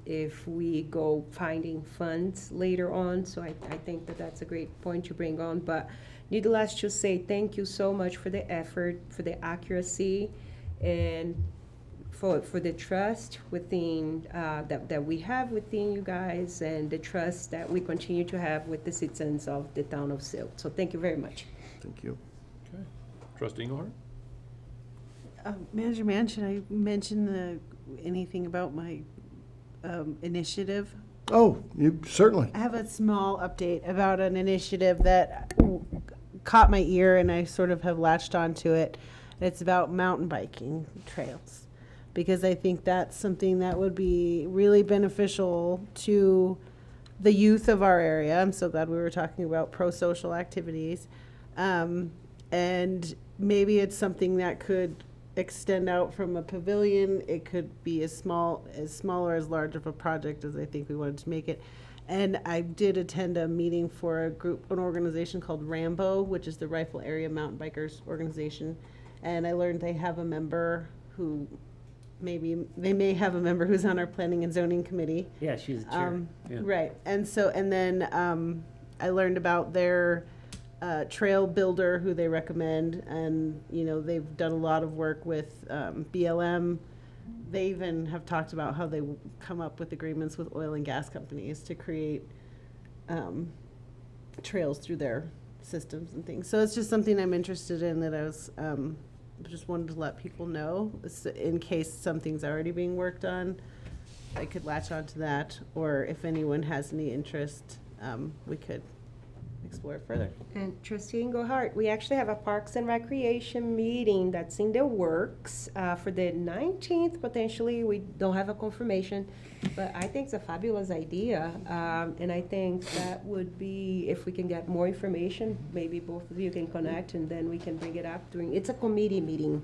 S9: if we go finding funds later on. So I think that that's a great point to bring on. But needless to say, thank you so much for the effort, for the accuracy, and for the trust within that we have within you guys, and the trust that we continue to have with the citizens of the town of Silt. So thank you very much.
S14: Thank you.
S1: Okay. Trustee Engelhardt?
S10: Manager Mann, should I mention anything about my initiative?
S14: Oh, you certainly.
S10: I have a small update about an initiative that caught my ear, and I sort of have latched onto it. It's about mountain biking trails, because I think that's something that would be really beneficial to the youth of our area. I'm so glad we were talking about pro-social activities. And maybe it's something that could extend out from a pavilion. It could be as small or as large of a project as I think we wanted to make it. And I did attend a meeting for an organization called Rambo, which is the Rifle Area Mountain Bikers organization. And I learned they have a member who they may have a member who's on our planning and zoning committee.
S7: Yeah, she's the chair. Yeah.
S10: Right. And then I learned about their trail builder who they recommend, and you know, they've done a lot of work with BLM. They even have talked about how they come up with agreements with oil and gas companies to create trails through their systems and things. So it's just something I'm interested in, that I was just wanted to let people know, in case something's already being worked on. I could latch onto that, or if anyone has any interest, we could explore further. And Trustee Engelhardt, we actually have a Parks and Recreation meeting that's in the works for the 19th, potentially. We don't have a confirmation, but I think it's a fabulous idea. And I think that would be, if we can get more information, maybe both of you can connect and then we can bring it up during, it's a committee meeting,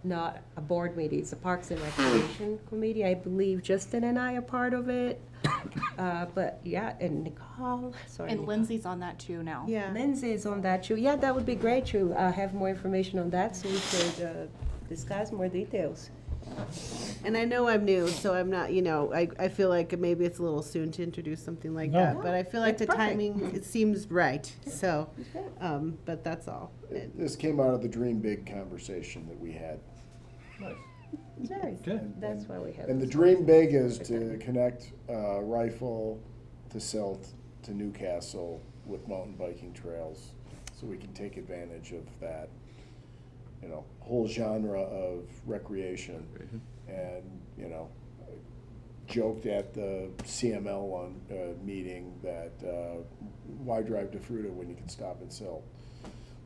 S10: not a board meeting. It's a Parks and Recreation Committee. I believe Justin and I are part of it. But yeah, and Nicole, sorry.
S11: And
S10: Nicole.
S11: Lindsay's on that too now.
S10: Yeah, Lindsay's on that too. Yeah, that would be great to have more information on that so we could discuss more details.
S5: And I know I'm new, so I'm not, I feel like maybe it's a little soon to introduce something like that, but I feel like the
S10: That's perfect.
S5: timing, it seems right, so, but that's all.
S14: This came out of the Dream Big conversation that we had.
S10: Very
S1: Okay.
S10: good. That's why we have.
S14: And the
S10: this.
S14: Dream Big is to connect Rifle to Silt to Newcastle with mountain biking trails, so we can take advantage of that, whole genre of recreation. And, joked at the CML meeting that why drive to Fruta when you can stop in Silt?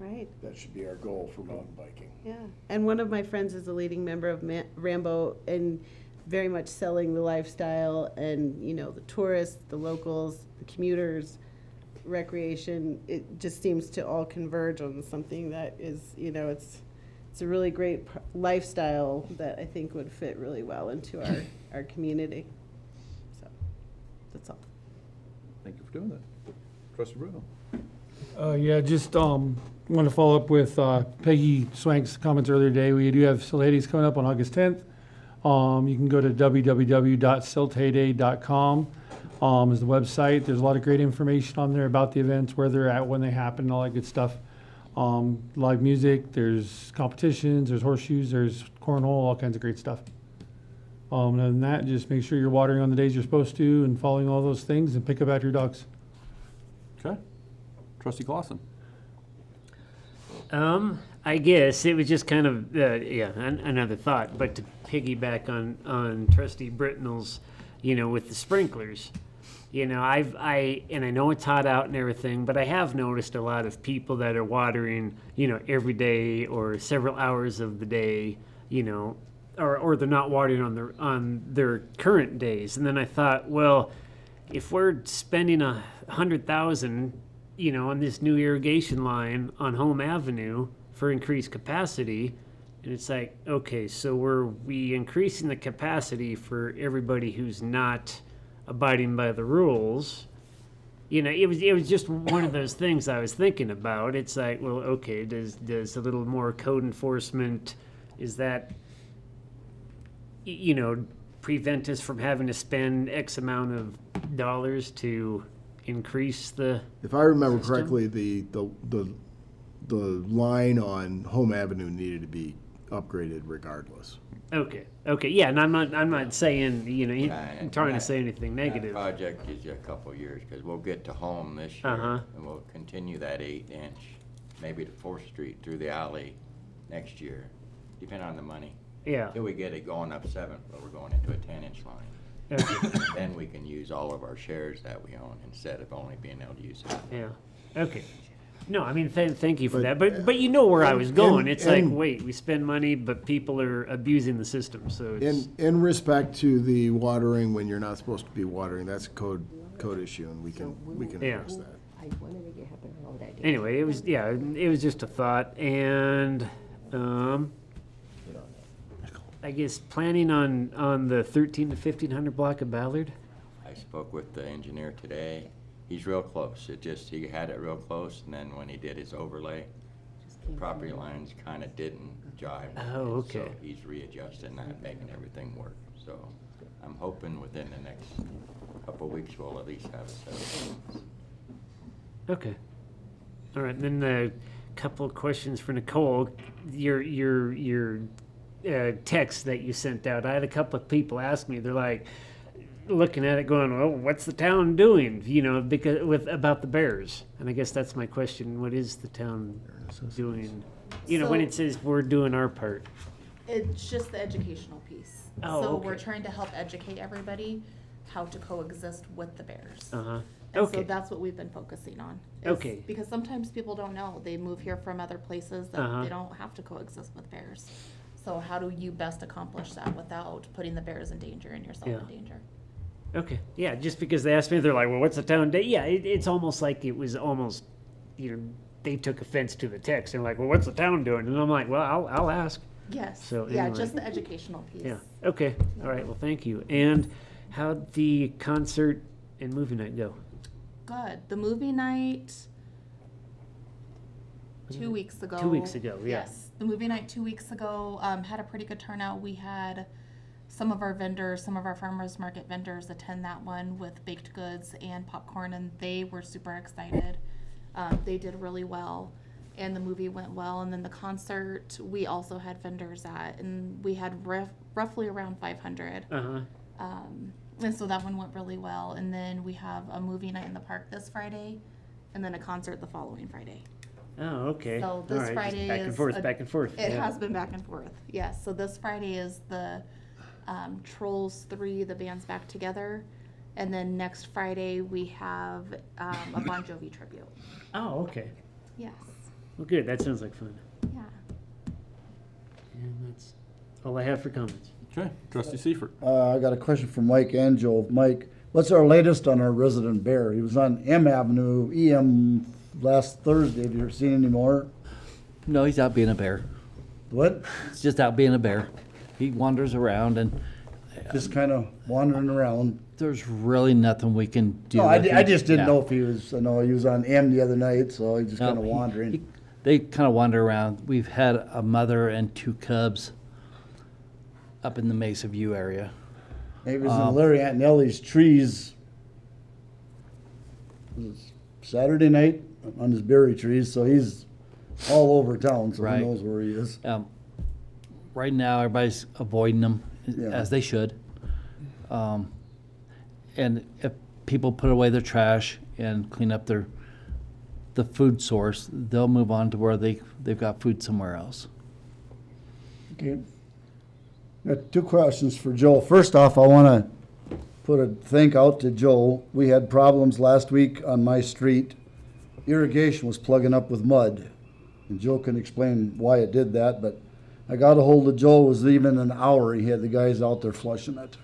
S5: Right.
S14: That should be our goal for mountain biking.
S5: Yeah, and one of my friends is a leading member of Rambo and very much selling the lifestyle and, the tourists, the locals, the commuters, recreation. It just seems to all converge on something that is, it's a really great lifestyle that I think would fit really well into our community. So, that's all.
S1: Thank you for doing that. Trustee Bruno.
S16: Yeah, just want to follow up with Peggy Swank's comments earlier today. We do have Silt Heydays coming up on August 10th. You can go to www.siltheyday.com is the website. There's a lot of great information on there about the events, where they're at, when they happen, all that good stuff. Live music, there's competitions, there's horseshoes, there's cornhole, all kinds of great stuff. Other than that, just make sure you're watering on the days you're supposed to and following all those things and pick up after your dogs.
S1: Okay. Trustee Clausen.
S7: I guess it was just kind of, another thought, but to piggyback on Trustee Britnell's, with the sprinklers, and I know it's hot out and everything, but I have noticed a lot of people that are watering, every day or several hours of the day, or they're not watering on their current days. And then I thought, well, if we're spending $100,000, on this new irrigation line on Home Avenue for increased capacity, and it's like, okay, so were we increasing the capacity for everybody who's not abiding by the rules? It was just one of those things I was thinking about. It's like, well, okay, does a little more code enforcement, is that, prevent us from having to spend X amount of dollars to increase the
S14: If I remember
S7: system?
S14: correctly, the line on Home Avenue needed to be upgraded regardless.
S7: Okay, yeah, and I'm not saying,
S17: And
S7: trying to
S17: that-
S7: say anything
S17: That
S7: negative.
S17: project gives you a couple of years, because we'll get to Home this year,
S7: Uh-huh.
S17: and we'll continue that 8-inch, maybe to 4th Street through the alley next year, depending on the money.
S7: Yeah.
S17: Till we get it going up 7th, but we're going into a 10-inch line.
S7: Okay.
S17: Then we can use all of our shares that we own instead of only being able to use it.
S7: Yeah, okay. No, I mean, thank you for
S14: But-
S7: that, but you know where I was going.
S14: and-
S7: It's like,
S14: and-
S7: wait, we spend money, but people are abusing the system, so it's.
S14: In respect to the watering when you're not supposed to be watering, that's a code issue, and we can
S7: Yeah.
S14: address that.
S10: I want to make it happen around that day.
S7: Anyway, it was just a thought, and, I guess planning on the 1,300 to 1,500 block of Ballard?
S17: I spoke with the engineer today. He's real close. He had it real close, and then when he did his overlay, the property lines kind of didn't jive. with
S7: Oh,
S17: it.
S7: okay.
S17: So he's readjusting that, making everything work. So I'm hoping within the next couple of weeks, we'll at least have it settled.
S7: Okay. All right, then a couple of questions for Nicole. Your text that you sent out, I had a couple of people ask me, they're like, looking at it going, well, what's the town doing, because about the bears? And I guess that's my question. What is the town doing? When it says we're doing our part.
S11: It's just the educational piece.
S7: Oh,
S11: So
S7: okay.
S11: we're trying to help educate everybody how to coexist with the bears.
S7: Uh-huh.
S11: And
S7: Okay.
S11: so that's what we've been focusing on. is-
S7: Okay.
S11: Because sometimes people don't know. They move here from other places that
S7: Uh-huh.
S11: they don't have to coexist with bears. So how do you best accomplish that without putting the bears in danger and yourself
S7: Yeah.
S11: in danger?
S7: Okay, yeah, just because they asked me, they're like, well, what's the town date? Yeah, it's almost like it was almost, they took offense to the text. They're like, well, what's the town doing? And I'm like, well, I'll ask.
S11: Yes.
S7: So
S11: Yeah,
S7: anyway.
S11: just the educational piece.
S7: Yeah, okay, all right, well, thank you. And how'd the concert and movie night go?
S11: Good. The movie night 2 weeks ago.
S7: 2 weeks ago, yeah.
S11: Yes. The movie night 2 weeks ago had a pretty good turnout. We had some of our vendors, some of our farmers market vendors attend that one with baked goods and popcorn, and they were super excited. They did really well, and the movie went well. And then the concert, we also had vendors at, and we had roughly around 500.
S7: Uh-huh.
S11: And so that one went really well. And then we have a movie night in the park this Friday, and then a concert the following Friday.
S7: Oh, okay.
S11: So
S7: All
S11: this
S7: right, just
S11: Friday
S7: back and
S11: is
S7: forth, back and forth.
S11: It
S7: yeah.
S11: has been back and forth. Yes. So this Friday is the Trolls 3, the band's back together, and then next Friday we have a Bon Jovi tribute.
S7: Oh, okay.
S11: Yes.
S7: Well, good, that sounds like fun.
S11: Yeah.
S7: And that's all I have for comments.
S1: Okay, trustee Seifert.
S4: I got a question for Mike and Joe. Mike, what's our latest on our resident bear? He was on M Avenue, EM, last Thursday. Have you ever seen any more?
S15: No, he's out being a bear.
S4: What?
S15: He's just out being a bear. He wanders around and
S4: Just kind of wandering around.
S15: there's really nothing we can do.
S4: No,
S15: with him.
S4: I just didn't
S15: Yeah.
S4: know if he was, I know he was on M the other night, so he just
S15: No,
S4: kind of
S15: he-
S4: wandering.
S15: They kind of wander around. We've had a mother and 2 cubs up in the Mesa View area.
S4: He was in Larry Aunt Nellie's trees Saturday night on his berry trees, so he's all over town, so
S15: Right.
S4: who knows where he is.
S15: Right now, everybody's avoiding them,
S4: Yeah.
S15: as they should. And if people put away their trash and clean up the food source, they'll move on to where they've got food somewhere else.
S4: Okay. Got 2 questions for Joe. First off, I want to put a thank out to Joe. We had problems last week on my street. Irrigation was plugging up with mud. And Joe can explain why it did that, but I got a hold of Joe. It was even an hour. He had the guys out there flushing it.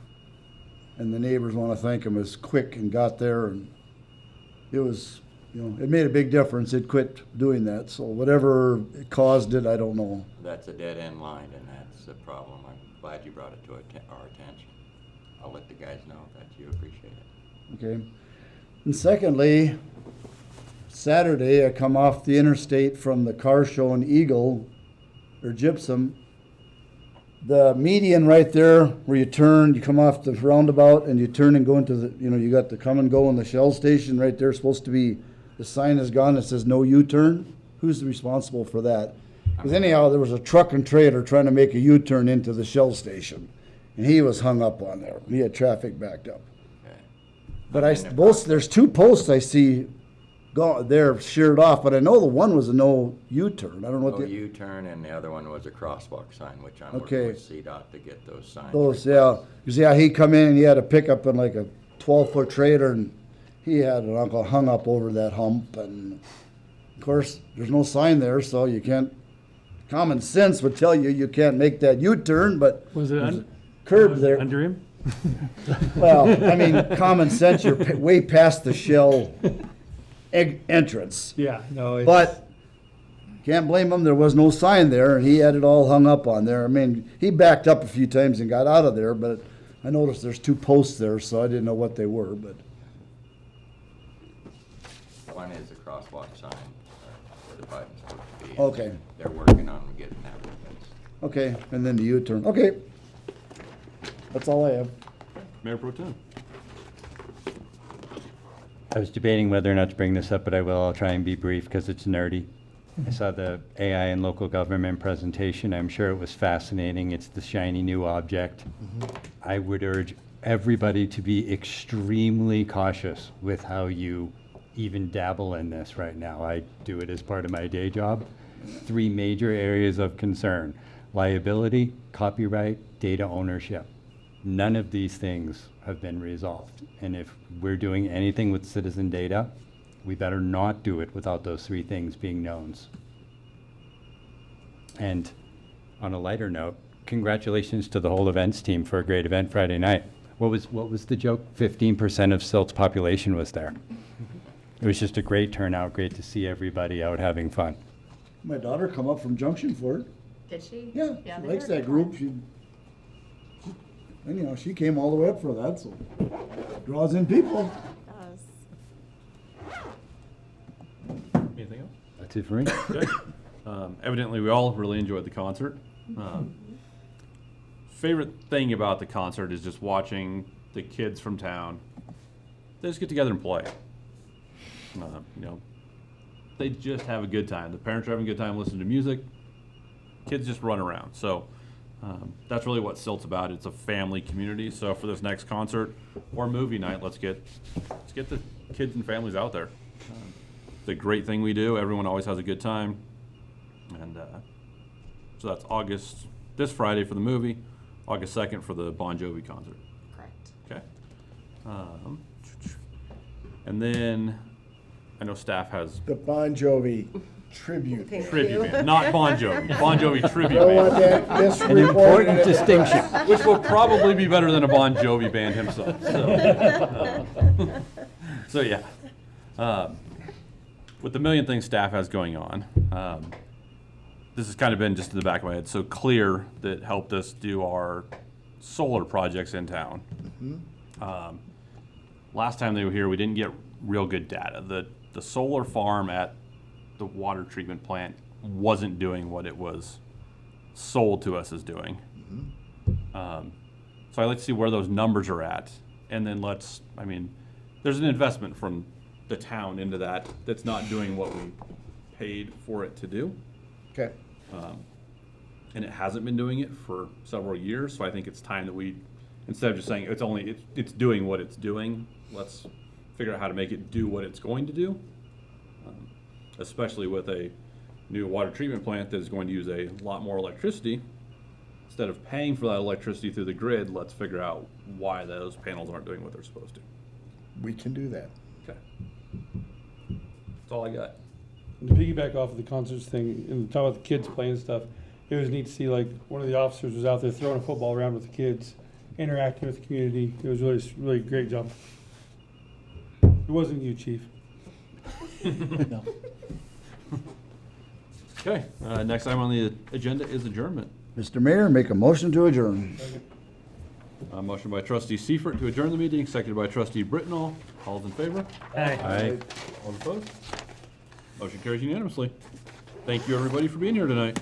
S4: And the neighbors want to thank him as quick and got there, and it was, it made a big difference. It quit doing that. So whatever it caused it, I don't know.
S17: That's a dead end line, and that's the problem. I'm glad you brought it to our attention. I'll let the guys know that you appreciate it.
S4: Okay. And secondly, Saturday I come off the interstate from the car show in Eagle or Gypsum. The median right there where you turn, you come off the roundabout and you turn and go into the, you got the come and go in the Shell station right there. Supposed to be, the sign is gone that says no U-turn. Who's responsible for that? Because anyhow, there was a truck and trailer trying to make a U-turn into the Shell station. And he was hung up on there. He had traffic backed up.
S17: Okay.
S4: But there's 2 posts I see they're sheared off, but I know the one was a no U-turn. I don't know what
S17: No
S4: the,
S17: U-turn, and the other one was a crosswalk sign, which I'm
S4: Okay.
S17: working with CDOT to get those signs.
S4: those, yeah. Because, he come in and he had a pickup in like a 12-foot trailer, and he had an uncle hung up over that hump. And, of course, there's no sign there, so you can't, common sense would tell you can't make that U-turn, but
S16: Was it
S4: there's a curb there.
S16: under him?
S4: Well, I mean, common sense, you're way past the Shell entrance.
S16: Yeah, no. It's,
S4: But can't blame him. There was no sign there, and he had it all hung up on there. I mean, he backed up a few times and got out of there, but I noticed there's 2 posts there, so I didn't know what they were. But
S17: One is a crosswalk sign, where the button's supposed to be.
S4: Okay.
S17: They're working on getting that replaced.
S4: okay, and then the U-turn. Okay, that's all I have.
S1: Mayor Pro Tem.
S8: I was debating whether or not to bring this up, but I will. I'll try and be brief because it's nerdy. I saw the AI and local government presentation. I'm sure it was fascinating. It's the shiny new object. I would urge everybody to be extremely cautious with how you even dabble in this right now. I do it as part of my day job. 3 major areas of concern: liability, copyright, data ownership. none of these things have been resolved. And if we're doing anything with citizen data, we better not do it without those three things being knowns. And on a lighter note, congratulations to the whole events team for a great event Friday night. What was the joke? 15% of Silt's population was there. It was just a great turnout, great to see everybody out having fun.
S4: My daughter come up from Junction for it.
S11: Did she?
S4: Yeah, she likes that group. Anyhow, she came all the way up for that, so draws in people.
S1: Anything else?
S8: That's it for me.
S1: Good. Evidently, we all really enjoyed the concert. Favorite thing about the concert is just watching the kids from town. They just get together and play. You know, they just have a good time. The parents are having a good time listening to music. Kids just run around. So that's really what Silt's about. It's a family community. So for this next concert or movie night, let's get the kids and families out there. It's a great thing we do. Everyone always has a good time. And so that's this Friday for the movie, August 2nd for the Bon Jovi concert.
S11: Correct.
S1: Okay. And then I know staff has
S14: The Bon Jovi tribute.
S1: tribute band, not Bon Jovi. Bon Jovi tribute
S14: Don't want
S1: band.
S14: that
S8: An important
S14: misreported.
S8: distinction.
S1: Which will probably be better than a Bon Jovi band himself. So yeah. With the million things staff has going on, this has kind of been just in the back of my head. So Clear that helped us do our solar projects in town. Last time they were here, we didn't get real good data. The solar farm at the water treatment plant wasn't doing what it was sold to us as doing. So I like to see where those numbers are at, and then there's an investment from the town into that's not doing what we paid for it to do.
S14: Okay.
S1: And it hasn't been doing it for several years, so I think it's time that we, instead of just saying it's doing what it's doing, let's figure out how to make it do what it's going to do. Especially with a new water treatment plant that is going to use a lot more electricity. Instead of paying for that electricity through the grid, let's figure out why those panels aren't doing what they're supposed to.
S14: We can do that.
S1: Okay. That's all I got.
S16: And to piggyback off of the concerts thing and talk about the kids playing stuff, it was neat to see like one of the officers was out there throwing a football around with the kids, interacting with the community. It was really great job. It wasn't you, Chief.
S15: No.
S1: Okay, next item on the agenda is adjournment.
S4: Mr. Mayor, make a motion to adjourn.
S1: Motion by trustee Seifert to adjourn the meeting, seconded by trustee Brittenall. All in favor?
S8: Aye.
S1: All opposed? Motion carries unanimously. Thank you, everybody, for being here tonight.